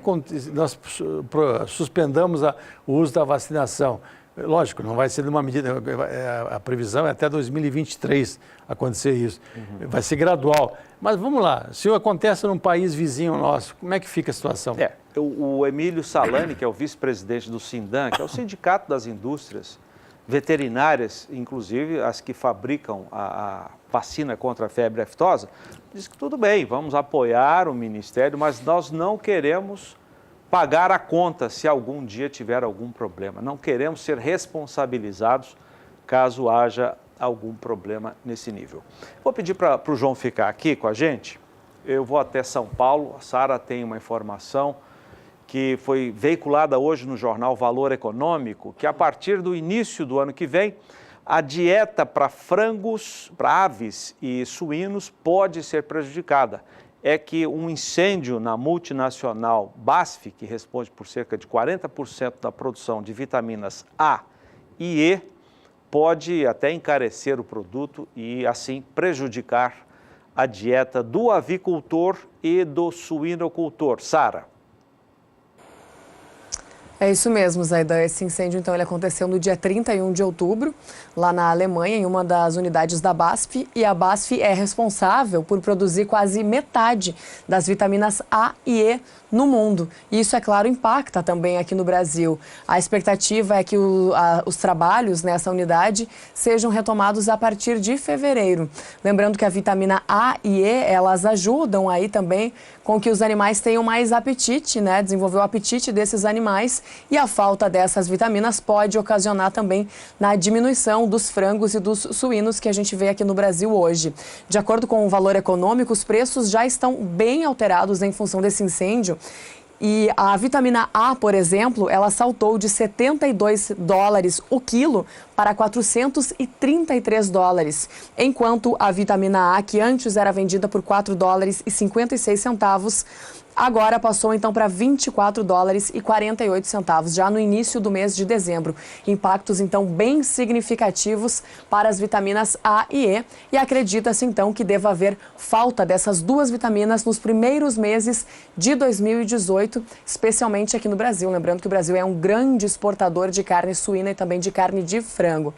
nós suspendamos o uso da vacinação. Lógico, não vai ser de uma medida, a previsão é até 2023 acontecer isso, vai ser gradual. Mas vamos lá, se acontece num país vizinho nosso, como é que fica a situação? O Emílio Salani, que é o vice-presidente do Sindan, que é o Sindicato das Indústrias Veterinárias, inclusive as que fabricam a vacina contra a febre aftosa, diz que tudo bem, vamos apoiar o Ministério, mas nós não queremos pagar a conta se algum dia tiver algum problema. Não queremos ser responsabilizados caso haja algum problema nesse nível. Vou pedir para o João ficar aqui com a gente. Eu vou até São Paulo. A Sara tem uma informação que foi veiculada hoje no jornal Valor Econômico, que a partir do início do ano que vem, a dieta para frangos, para aves e suínos pode ser prejudicada. É que um incêndio na multinacional BASF, que responde por cerca de 40% da produção de vitaminas A e E, pode até encarecer o produto e, assim, prejudicar a dieta do avicultor e do suinocultor. Sara. É isso mesmo, Zaidan. Esse incêndio, então, ele aconteceu no dia 31 de outubro, lá na Alemanha, em uma das unidades da BASF. E a BASF é responsável por produzir quase metade das vitaminas A e E no mundo. E isso, é claro, impacta também aqui no Brasil. A expectativa é que os trabalhos nessa unidade sejam retomados a partir de fevereiro. Lembrando que a vitamina A e E, elas ajudam aí também com que os animais tenham mais apetite, né? Desenvolver o apetite desses animais, e a falta dessas vitaminas pode ocasionar também na diminuição dos frangos e dos suínos que a gente vê aqui no Brasil hoje. De acordo com o Valor Econômico, os preços já estão bem alterados em função desse incêndio. E a vitamina A, por exemplo, ela saltou de $72 o quilo para $433, enquanto a vitamina A, que antes era vendida por $4,56, agora passou então para $24,48, já no início do mês de dezembro. Impactos então bem significativos para as vitaminas A e E, e acredita-se então que deva haver falta dessas duas vitaminas nos primeiros meses de 2018, especialmente aqui no Brasil. Lembrando que o Brasil é um grande exportador de carne suína e também de carne de frango.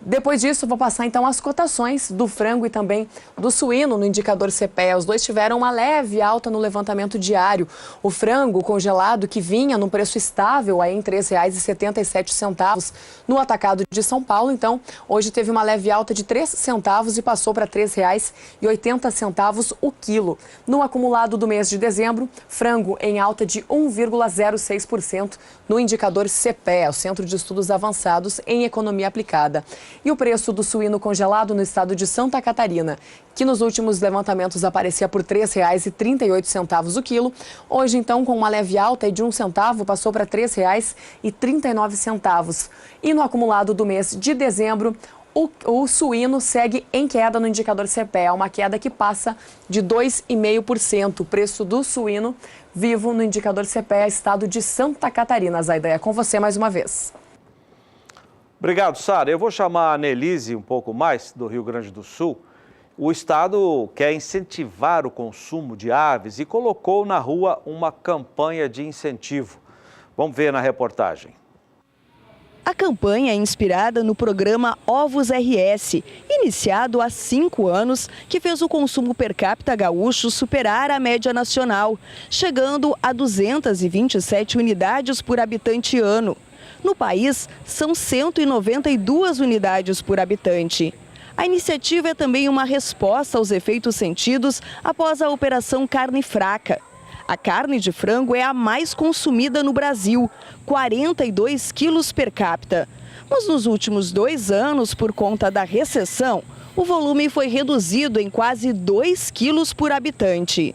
Depois disso, vou passar então as cotações do frango e também do suíno no indicador CPEA. Os dois tiveram uma leve alta no levantamento diário. O frango congelado, que vinha num preço estável aí em R$ 3,77 no atacado de São Paulo, então hoje teve uma leve alta de 3 centavos e passou para R$ 3,80 o quilo. No acumulado do mês de dezembro, frango em alta de 1,06% no indicador CPEA, o Centro de Estudos Avançados em Economia Aplicada. E o preço do suíno congelado no estado de Santa Catarina, que nos últimos levantamentos aparecia por R$ 3,38 o quilo, hoje então com uma leve alta de 1 centavo passou para R$ 3,39. E no acumulado do mês de dezembro, o suíno segue em queda no indicador CPEA, uma queda que passa de 2,5%. O preço do suíno vivo no indicador CPEA, estado de Santa Catarina. Zaidan, é com você mais uma vez. Obrigado, Sara. Eu vou chamar a Nelise um pouco mais, do Rio Grande do Sul. O Estado quer incentivar o consumo de aves e colocou na rua uma campanha de incentivo. Vamos ver na reportagem. A campanha é inspirada no programa Ovos RS, iniciado há 5 anos, que fez o consumo per capita gaúcho superar a média nacional, chegando a 227 unidades por habitante ano. No país, são 192 unidades por habitante. A iniciativa é também uma resposta aos efeitos sentidos após a Operação Carne Fraca. A carne de frango é a mais consumida no Brasil, 42 quilos per capita. Mas nos últimos 2 anos, por conta da recessão, o volume foi reduzido em quase 2 quilos por habitante.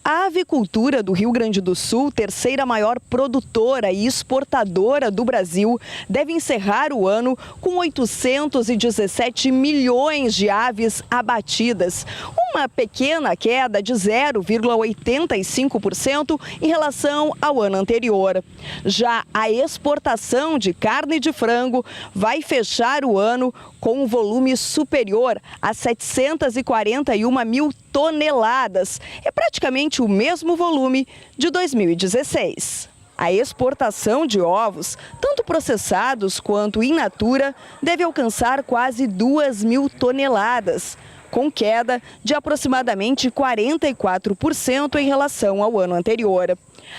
A avicultura do Rio Grande do Sul, terceira maior produtora e exportadora do Brasil, deve encerrar o ano com 817 milhões de aves abatidas. Uma pequena queda de 0,85% em relação ao ano anterior. Já a exportação de carne de frango vai fechar o ano com um volume superior a 741 mil toneladas. É praticamente o mesmo volume de 2016. A exportação de ovos, tanto processados quanto in natura, deve alcançar quase 2 mil toneladas, com queda de aproximadamente 44% em relação ao ano anterior.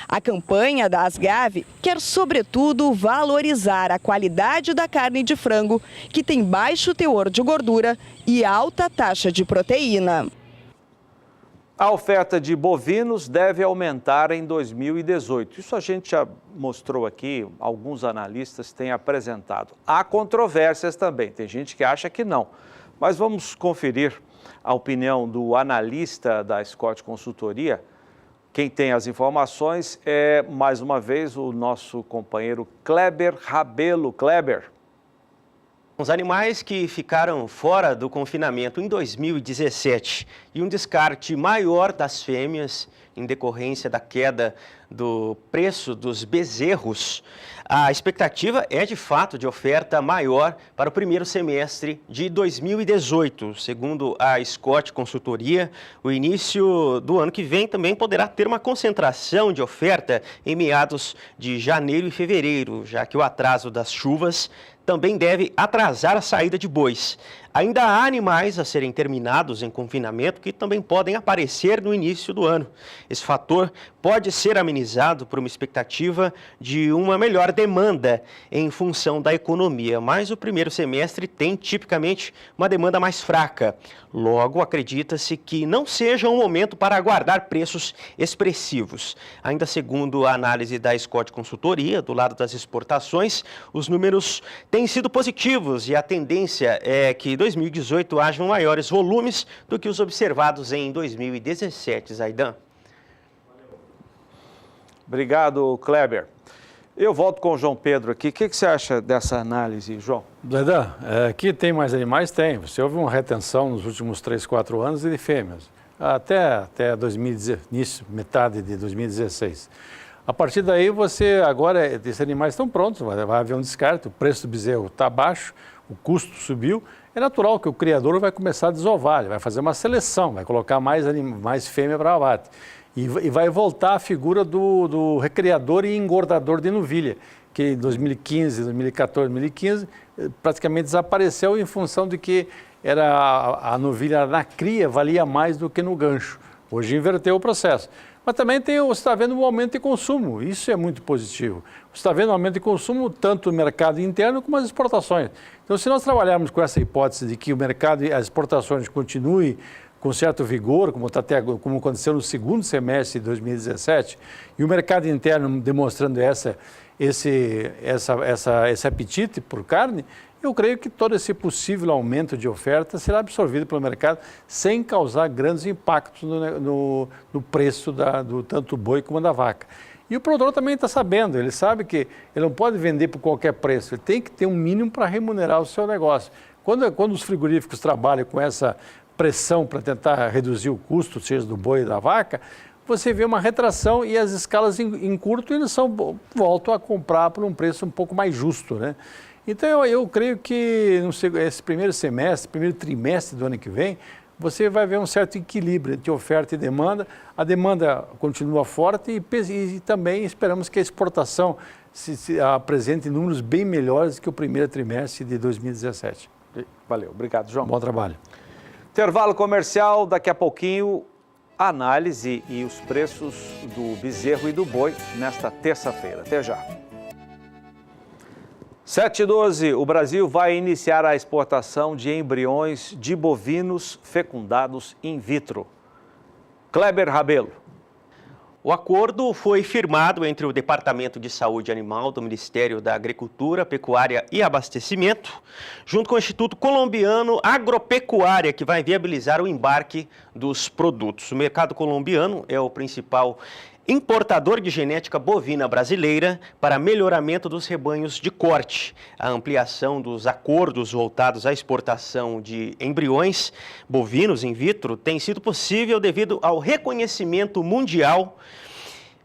A campanha da Asgave quer, sobretudo, valorizar a qualidade da carne de frango, que tem baixo teor de gordura e alta taxa de proteína. A oferta de bovinos deve aumentar em 2018. Isso a gente já mostrou aqui, alguns analistas têm apresentado. Há controvérsias também, tem gente que acha que não. Mas vamos conferir a opinião do analista da Scott Consultoria. Quem tem as informações é, mais uma vez, o nosso companheiro Kleber Rabelo. Kleber. Os animais que ficaram fora do confinamento em 2017 e um descarte maior das fêmeas em decorrência da queda do preço dos bezerros, a expectativa é de fato de oferta maior para o primeiro semestre de 2018. Segundo a Scott Consultoria, o início do ano que vem também poderá ter uma concentração de oferta em meados de janeiro e fevereiro, já que o atraso das chuvas também deve atrasar a saída de bois. Ainda há animais a serem terminados em confinamento que também podem aparecer no início do ano. Esse fator pode ser amenizado por uma expectativa de uma melhor demanda em função da economia, mas o primeiro semestre tem tipicamente uma demanda mais fraca. Logo, acredita-se que não seja um momento para aguardar preços expressivos. Ainda segundo a análise da Scott Consultoria, do lado das exportações, os números têm sido positivos e a tendência é que 2018 hajam maiores volumes do que os observados em 2017, Zaidan. Obrigado, Kleber. Eu volto com o João Pedro aqui. O que você acha dessa análise, João? Zaidan, aqui tem mais animais? Tem. Você houve uma retenção nos últimos 3, 4 anos de fêmeas, até 2010, início, metade de 2016. A partir daí, agora, esses animais estão prontos, vai haver um descarte, o preço do bezerro está baixo, o custo subiu. É natural que o criador vai começar a desovar, ele vai fazer uma seleção, vai colocar mais fêmea para abate. E vai voltar a figura do recriador e engordador de novilha, que em 2015, 2014, 2015, praticamente desapareceu em função de que a novilha na cria valia mais do que no gancho. Hoje inverteu o processo. Mas também você está vendo um aumento de consumo, isso é muito positivo. Você está vendo um aumento de consumo tanto no mercado interno como as exportações. Então, se nós trabalharmos com essa hipótese de que o mercado e as exportações continuem com certo vigor, como aconteceu no segundo semestre de 2017, e o mercado interno demonstrando esse apetite por carne, eu creio que todo esse possível aumento de oferta será absorvido pelo mercado sem causar grandes impactos no preço do tanto do boi como da vaca. E o produtor também está sabendo, ele sabe que ele não pode vender por qualquer preço, ele tem que ter um mínimo para remunerar o seu negócio. Quando os frigoríficos trabalham com essa pressão para tentar reduzir o custo, seja do boi ou da vaca, você vê uma retração e as escalas em curto eles voltam a comprar por um preço um pouco mais justo, né? Então eu creio que esse primeiro trimestre do ano que vem, você vai ver um certo equilíbrio entre oferta e demanda. A demanda continua forte e também esperamos que a exportação se apresente números bem melhores que o primeiro trimestre de 2017. Valeu, obrigado, João. Bom trabalho. Intervalo comercial, daqui a pouquinho, a análise e os preços do bezerro e do boi nesta terça-feira. Até já. 7h12, o Brasil vai iniciar a exportação de embriões de bovinos fecundados in vitro. Kleber Rabelo. O acordo foi firmado entre o Departamento de Saúde Animal do Ministério da Agricultura, Pecuária e Abastecimento, junto com o Instituto Colombiano Agropecuária, que vai viabilizar o embarque dos produtos. O mercado colombiano é o principal importador de genética bovina brasileira para melhoramento dos rebanhos de corte. A ampliação dos acordos voltados à exportação de embriões bovinos in vitro tem sido possível devido ao reconhecimento mundial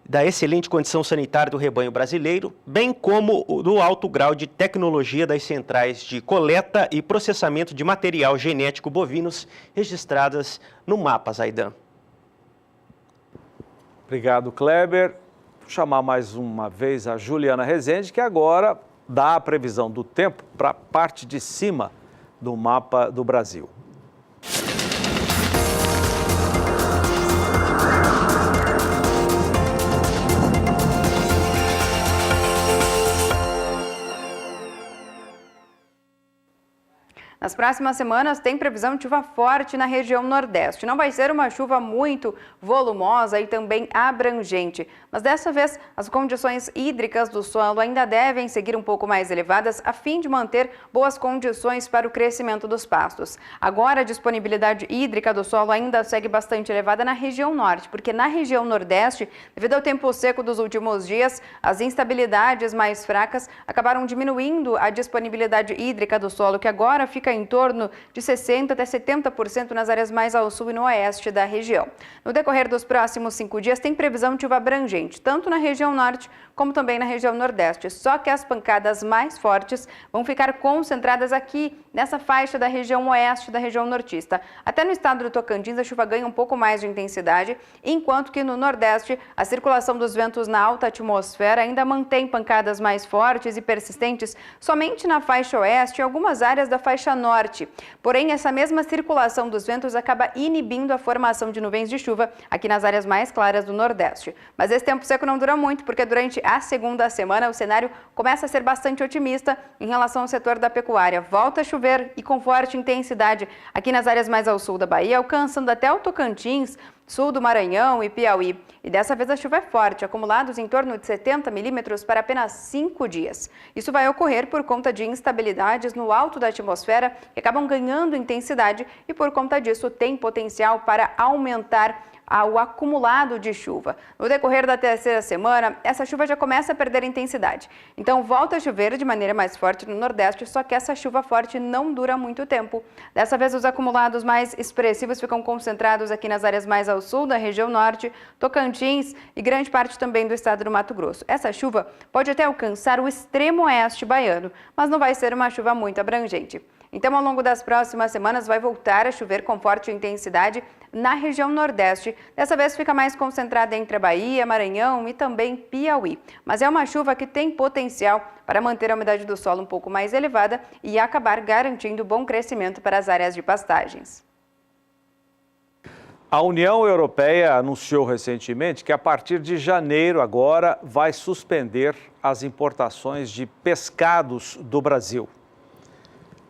da excelente condição sanitária do rebanho brasileiro, bem como do alto grau de tecnologia das centrais de coleta e processamento de material genético bovinos registradas no mapa, Zaidan. Obrigado, Kleber. Vou chamar mais uma vez a Juliana Rezende, que agora dá a previsão do tempo para a parte de cima do mapa do Brasil. Na Nas próximas semanas tem previsão de chuva forte na região nordeste. Não vai ser uma chuva muito volumosa e também abrangente, mas dessa vez as condições hídricas do solo ainda devem seguir um pouco mais elevadas a fim de manter boas condições para o crescimento dos pastos. Agora a disponibilidade hídrica do solo ainda segue bastante elevada na região norte, porque na região nordeste, devido ao tempo seco dos últimos dias, as instabilidades mais fracas acabaram diminuindo a disponibilidade hídrica do solo, que agora fica em torno de 60% até 70% nas áreas mais ao sul e no oeste da região. No decorrer dos próximos 5 dias, tem previsão de chuva abrangente, tanto na região norte como também na região nordeste. Só que as pancadas mais fortes vão ficar concentradas aqui, nessa faixa da região oeste da região nortista. Até no estado do Tocantins, a chuva ganha um pouco mais de intensidade, enquanto que no nordeste, a circulação dos ventos na alta atmosfera ainda mantém pancadas mais fortes e persistentes somente na faixa oeste e algumas áreas da faixa norte. Porém, essa mesma circulação dos ventos acaba inibindo a formação de nuvens de chuva aqui nas áreas mais claras do nordeste. Mas esse tempo seco não dura muito, porque durante a segunda semana o cenário começa a ser bastante otimista em relação ao setor da pecuária. Volta a chover e com forte intensidade aqui nas áreas mais ao sul da Bahia, alcançando até o Tocantins, sul do Maranhão e Piauí. E dessa vez a chuva é forte, acumulados em torno de 70 milímetros para apenas 5 dias. Isso vai ocorrer por conta de instabilidades no alto da atmosfera que acabam ganhando intensidade e por conta disso tem potencial para aumentar o acumulado de chuva. No decorrer da terceira semana, essa chuva já começa a perder intensidade. Então volta a chover de maneira mais forte no Nordeste, só que essa chuva forte não dura muito tempo. Dessa vez os acumulados mais expressivos ficam concentrados aqui nas áreas mais ao sul da região norte, Tocantins e grande parte também do estado do Mato Grosso. Essa chuva pode até alcançar o extremo oeste baiano, mas não vai ser uma chuva muito abrangente. Então, ao longo das próximas semanas, vai voltar a chover com forte intensidade na região nordeste. Dessa vez fica mais concentrada entre a Bahia, Maranhão e também Piauí. Mas é uma chuva que tem potencial para manter a umidade do solo um pouco mais elevada e acabar garantindo bom crescimento para as áreas de pastagens. A União Europeia anunciou recentemente que a partir de janeiro agora vai suspender as importações de pescados do Brasil.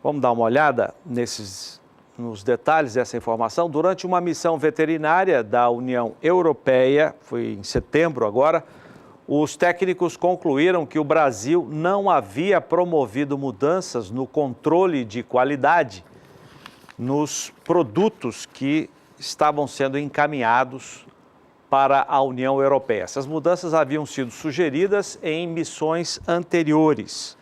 Vamos dar uma olhada nos detalhes dessa informação. Durante uma missão veterinária da União Europeia, foi em setembro agora, os técnicos concluíram que o Brasil não havia promovido mudanças no controle de qualidade nos produtos que estavam sendo encaminhados para a União Europeia. Essas mudanças haviam sido sugeridas em missões anteriores.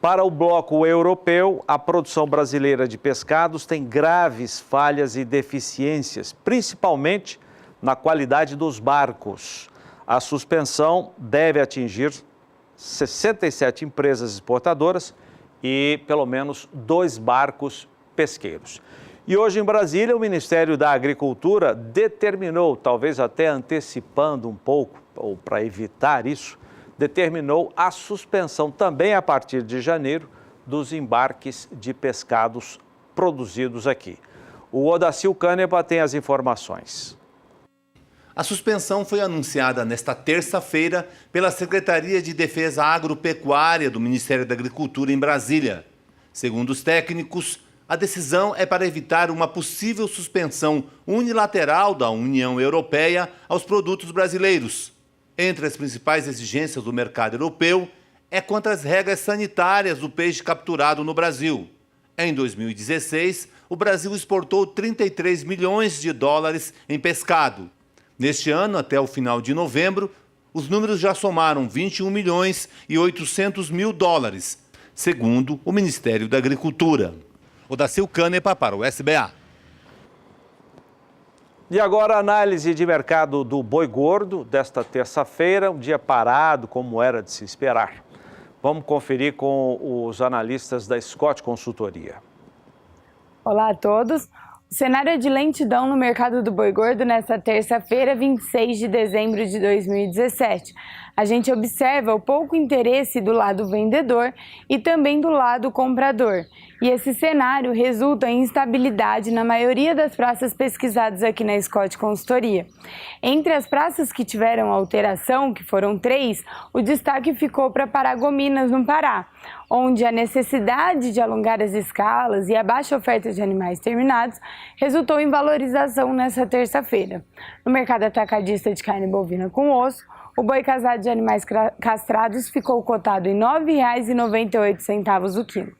Para o bloco europeu, a produção brasileira de pescados tem graves falhas e deficiências, principalmente na qualidade dos barcos. A suspensão deve atingir 67 empresas exportadoras e pelo menos 2 barcos pesqueiros. E hoje em Brasília, o Ministério da Agricultura determinou, talvez até antecipando um pouco, ou para evitar isso, determinou a suspensão também a partir de janeiro dos embarques de pescados produzidos aqui. O Odacil Canepa tem as informações. A suspensão foi anunciada nesta terça-feira pela Secretaria de Defesa Agropecuária do Ministério da Agricultura em Brasília. Segundo os técnicos, a decisão é para evitar uma possível suspensão unilateral da União Europeia aos produtos brasileiros. Entre as principais exigências do mercado europeu é quanto às regras sanitárias do peixe capturado no Brasil. Em 2016, o Brasil exportou 33 milhões de dólares em pescado. Neste ano, até o final de novembro, os números já somaram 21 milhões e 800 mil dólares, segundo o Ministério da Agricultura. Odacil Canepa para o SBA. E agora a análise de mercado do boi gordo desta terça-feira, um dia parado, como era de se esperar. Vamos conferir com os analistas da Scott Consultoria. Olá a todos. O cenário é de lentidão no mercado do boi gordo nesta terça-feira, 26 de dezembro de 2017. A gente observa o pouco interesse do lado vendedor e também do lado comprador. E esse cenário resulta em instabilidade na maioria das praças pesquisadas aqui na Scott Consultoria. Entre as praças que tiveram alteração, que foram 3, o destaque ficou para Paragominas, no Pará, onde a necessidade de alongar as escalas e a baixa oferta de animais terminados resultou em valorização nessa terça-feira. No mercado atacadista de carne bovina com osso, o boi casado de animais castrados ficou cotado em R$ 9,98 o quilo.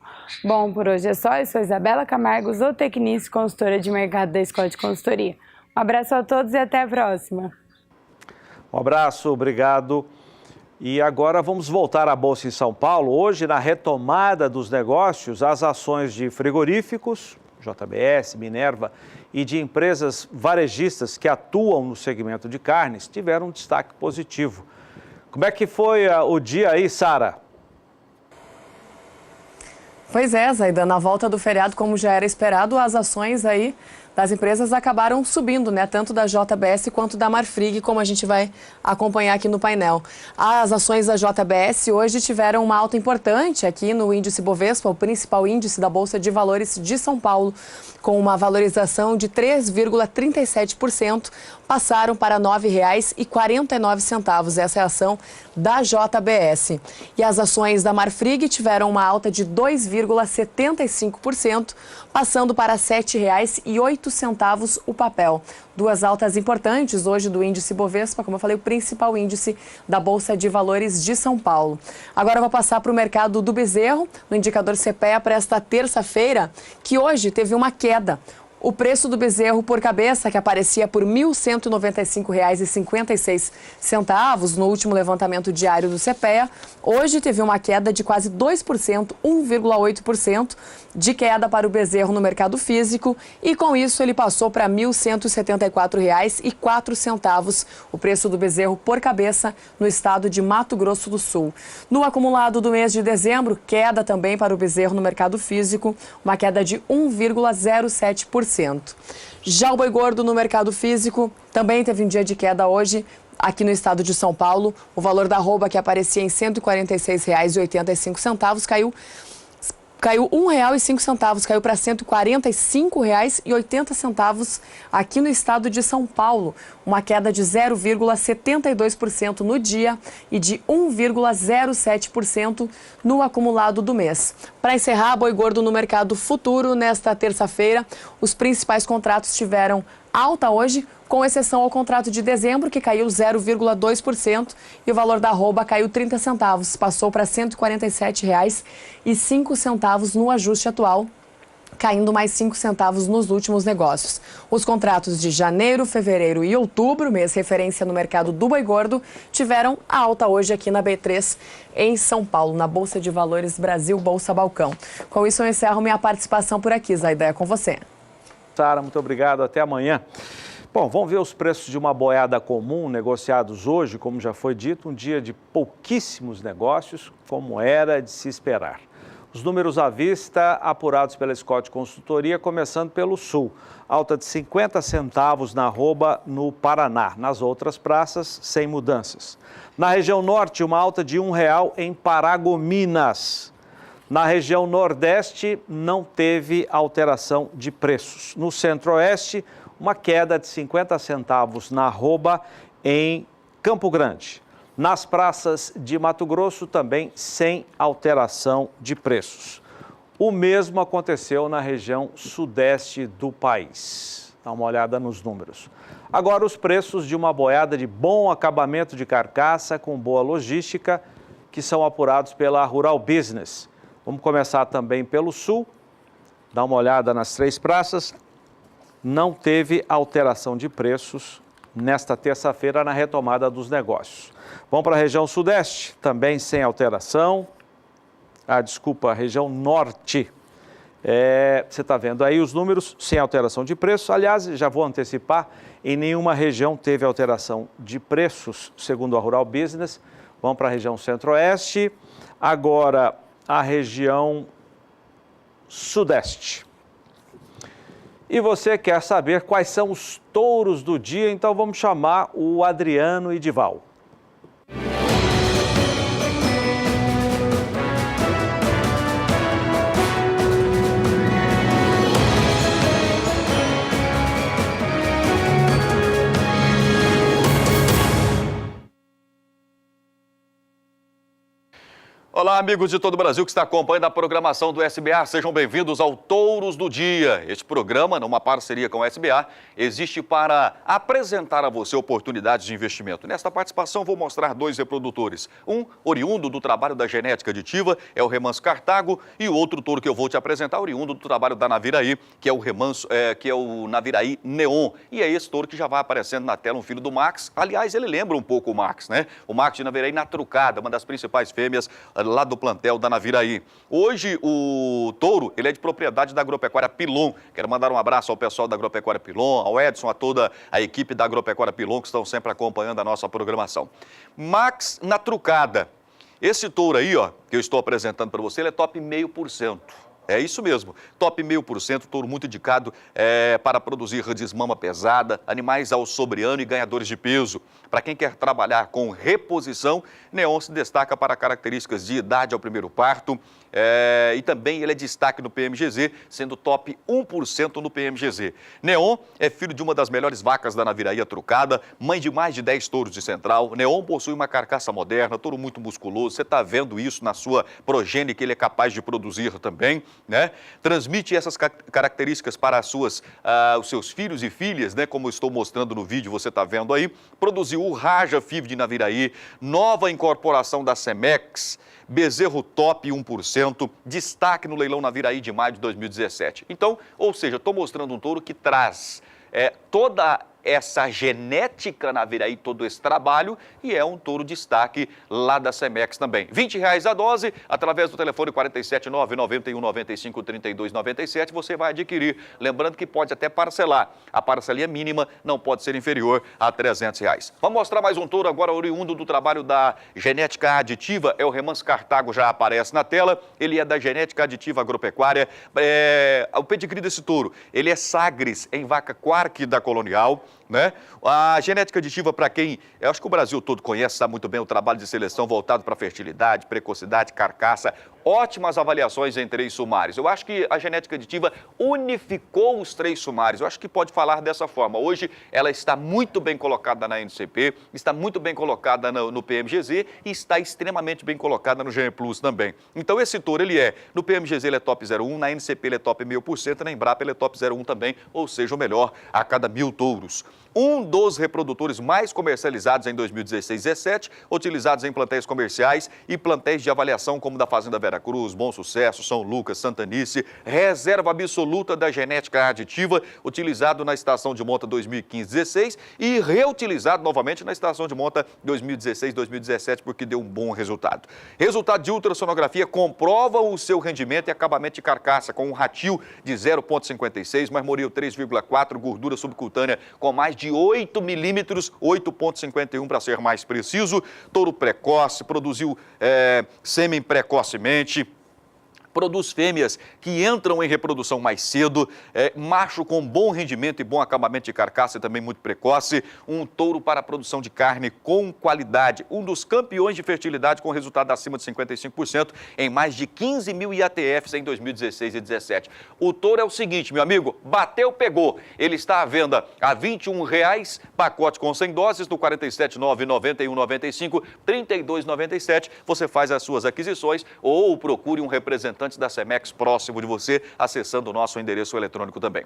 Bom, por hoje é só. Eu sou Isabela Camargo, zootecnista e consultora de mercado da Scott Consultoria. Um abraço a todos e até a próxima. Um abraço, obrigado. E agora vamos voltar à Bolsa em São Paulo. Hoje, na retomada dos negócios, as ações de frigoríficos, JBS, Minerva, e de empresas varejistas que atuam no segmento de carnes tiveram um destaque positivo. Como é que foi o dia aí, Sara? Pois é, Zaida, na volta do feriado, como já era esperado, as ações aí das empresas acabaram subindo, né? Tanto da JBS quanto da Marfrig, como a gente vai acompanhar aqui no painel. As ações da JBS hoje tiveram uma alta importante aqui no índice Bovespa, o principal índice da Bolsa de Valores de São Paulo, com uma valorização de 3,37%, passaram para R$ 9,49. Essa é a ação da JBS. E as ações da Marfrig tiveram uma alta de 2,75%, passando para R$ 7,08 o papel. Duas altas importantes hoje do índice Bovespa, como eu falei, o principal índice da Bolsa de Valores de São Paulo. Agora eu vou passar para o mercado do bezerro, no indicador CPEA para esta terça-feira, que hoje teve uma queda. O preço do bezerro por cabeça, que aparecia por R$ 1.195,56 no último levantamento diário do CPEA, hoje teve uma queda de quase 2%, 1,8% de queda para o bezerro no mercado físico, e com isso ele passou para R$ 1.174,04 o preço do bezerro por cabeça no estado de Mato Grosso do Sul. No acumulado do mês de dezembro, queda também para o bezerro no mercado físico, uma queda de 1,07%. Já o boi gordo no mercado físico também teve um dia de queda hoje. Aqui no estado de São Paulo, o valor da arroba, que aparecia em R$ 146,85, caiu R$ 1,05, caiu para R$ 145,80 aqui no estado de São Paulo, uma queda de 0,72% no dia e de 1,07% no acumulado do mês. Para encerrar, boi gordo no mercado futuro, nesta terça-feira, os principais contratos tiveram alta hoje, com exceção ao contrato de dezembro, que caiu 0,2%, e o valor da arroba caiu 30 centavos, passou para R$ 147,05 no ajuste atual, caindo mais 5 centavos nos últimos negócios. Os contratos de janeiro, fevereiro e outubro, mês referência no mercado do boi gordo, tiveram alta hoje aqui na B3 em São Paulo, na Bolsa de Valores Brasil, Bolsa Balcão. Com isso eu encerro minha participação por aqui. Zaida, é com você. Sara, muito obrigado. Até amanhã. Bom, vamos ver os preços de uma boiada comum negociados hoje, como já foi dito, um dia de pouquíssimos negócios, como era de se esperar. Os números à vista, apurados pela Scott Consultoria, começando pelo Sul. Alta de 50 centavos na arroba no Paraná. Nas outras praças, sem mudanças. Na região Norte, uma alta de R$1 em Paragominas. Na região Nordeste, não teve alteração de preços. No Centro-Oeste, uma queda de 50 centavos na arroba em Campo Grande. Nas praças de Mato Grosso, também sem alteração de preços. O mesmo aconteceu na região sudeste do país. Dá uma olhada nos números. Agora, os preços de uma boiada de bom acabamento de carcaça com boa logística, que são apurados pela Rural Business. Vamos começar também pelo Sul. Dá uma olhada nas três praças. Não teve alteração de preços nesta terça-feira na retomada dos negócios. Vamos para a região Sudeste, também sem alteração. Região Norte. Você está vendo aí os números sem alteração de preços. Aliás, já vou antecipar, em nenhuma região teve alteração de preços, segundo a Rural Business. Vamos para a região Centro-Oeste. Agora, a região Sudeste. E você quer saber quais são os touros do dia, então vamos chamar o Adriano Idival. Olá, amigos de todo o Brasil que está acompanhando a programação do SBA. Sejam bem-vindos ao Touros do Dia. Este programa, numa parceria com o SBA, existe para apresentar a você oportunidades de investimento. Nesta participação, vou mostrar 2 reprodutores. Um, oriundo do trabalho da genética aditiva, é o Remanso Cartago, e o outro touro que eu vou te apresentar, oriundo do trabalho da Naviraí, que é o Naviraí Neon. E é esse touro que já vai aparecendo na tela, um filho do Max. Aliás, ele lembra um pouco o Max, né? O Max de Naviraí na trucada, uma das principais fêmeas lá do plantel da Naviraí. Hoje o touro, ele é de propriedade da Agropecuária Pilon. Quero mandar um abraço ao pessoal da Agropecuária Pilon, ao Edson, a toda a equipe da Agropecuária Pilon que estão sempre acompanhando a nossa programação. Max na trucada. Esse touro aí, ó, que eu estou apresentando para você, ele é top 0,5%. É isso mesmo, top 0,5%, touro muito indicado para produzir desmama pesada, animais ao sobre-ano e ganhadores de peso. Para quem quer trabalhar com reposição, Neon se destaca para características de idade ao primeiro parto e também ele é destaque no PMGZ, sendo top 1% no PMGZ. Neon é filho de uma das melhores vacas da Naviraí trucada, mãe de mais de 10 touros de central. Neon possui uma carcaça moderna, touro muito musculoso, você está vendo isso na sua progênie que ele é capaz de produzir também, né? Transmite essas características para os seus filhos e filhas, né? Como eu estou mostrando no vídeo, você está vendo aí. Produziu o Raja FIV de Naviraí, nova incorporação da Semex, bezerro top 1%, destaque no leilão Naviraí de maio de 2017. Então, ou seja, estou mostrando um touro que traz toda essa genética Naviraí, todo esse trabalho, e é um touro destaque lá da Semex também. R$20 a dose, através do telefone 479-9195-3297, você vai adquirir. Lembrando que pode até parcelar. A parcelinha mínima não pode ser inferior a R$300. Vamos mostrar mais um touro agora, oriundo do trabalho da genética aditiva, é o Remanso Cartago, já aparece na tela. Ele é da genética aditiva agropecuária. O pedigree desse touro, ele é Sagres, em vaca Quark da Colonial, né? A genética aditiva, para quem, eu acho que o Brasil todo conhece, sabe muito bem o trabalho de seleção voltado para fertilidade, precocidade, carcaça, ótimas avaliações em 3 sumários. Eu acho que a genética aditiva unificou os 3 sumários, eu acho que pode falar dessa forma. Hoje ela está muito bem colocada na NCP, está muito bem colocada no PMGZ e está extremamente bem colocada no GM Plus também. Então esse touro, ele no PMGZ ele é top 0,1, na NCP ele é top 0,5%, na Embrapa ele é top 0,1 também, ou seja, o melhor a cada 1000 touros. Um dos reprodutores mais comercializados em 2016 e 2017, utilizados em plantéis comerciais e plantéis de avaliação como da Fazenda Veracruz, Bom Sucesso, São Lucas, Santanice, reserva absoluta da genética aditiva, utilizado na estação de monta 2015-16 e reutilizado novamente na estação de monta 2016-2017, porque deu um bom resultado. Resultado de ultrassonografia comprova o seu rendimento e acabamento de carcaça com um ratio de 0,56, marmoreio 3,4, gordura subcutânea com mais de 8 milímetros, 8,51 para ser mais preciso. Touro precoce, produziu sêmen precocemente. Produz fêmeas que entram em reprodução mais cedo, macho com bom rendimento e bom acabamento de carcaça e também muito precoce, um touro para a produção de carne com qualidade, um dos campeões de fertilidade com resultado acima de 55% em mais de 15 mil IATFs em 2016 e 2017. O touro é o seguinte, meu amigo, bateu, pegou, ele está à venda a R$21, pacote com 100 doses, no 479-9195, 3297, você faz as suas aquisições ou procure um representante da Semex próximo de você, acessando o nosso endereço eletrônico também.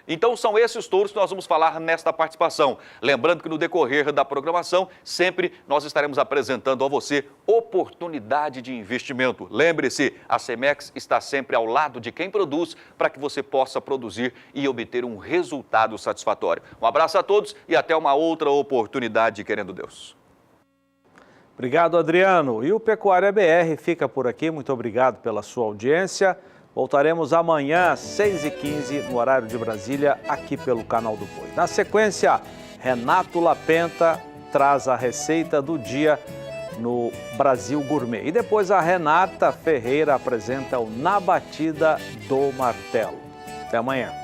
Então são esses touros que nós vamos falar nesta participação. Lembrando que no decorrer da programação, sempre nós estaremos apresentando a você oportunidade de investimento. Lembre-se, a Semex está sempre ao lado de quem produz para que você possa produzir e obter um resultado satisfatório. Um abraço a todos e até uma outra oportunidade, querendo Deus. Obrigado, Adriano. E o Pecuária BR fica por aqui. Muito obrigado pela sua audiência. Voltaremos amanhã às 6h15 no horário de Brasília, aqui pelo Canal do Boi. Na sequência, Renato Lapenta traz a receita do dia no Brasil Gourmet. E depois a Renata Ferreira apresenta o Na Batida do Martelo. Até amanhã.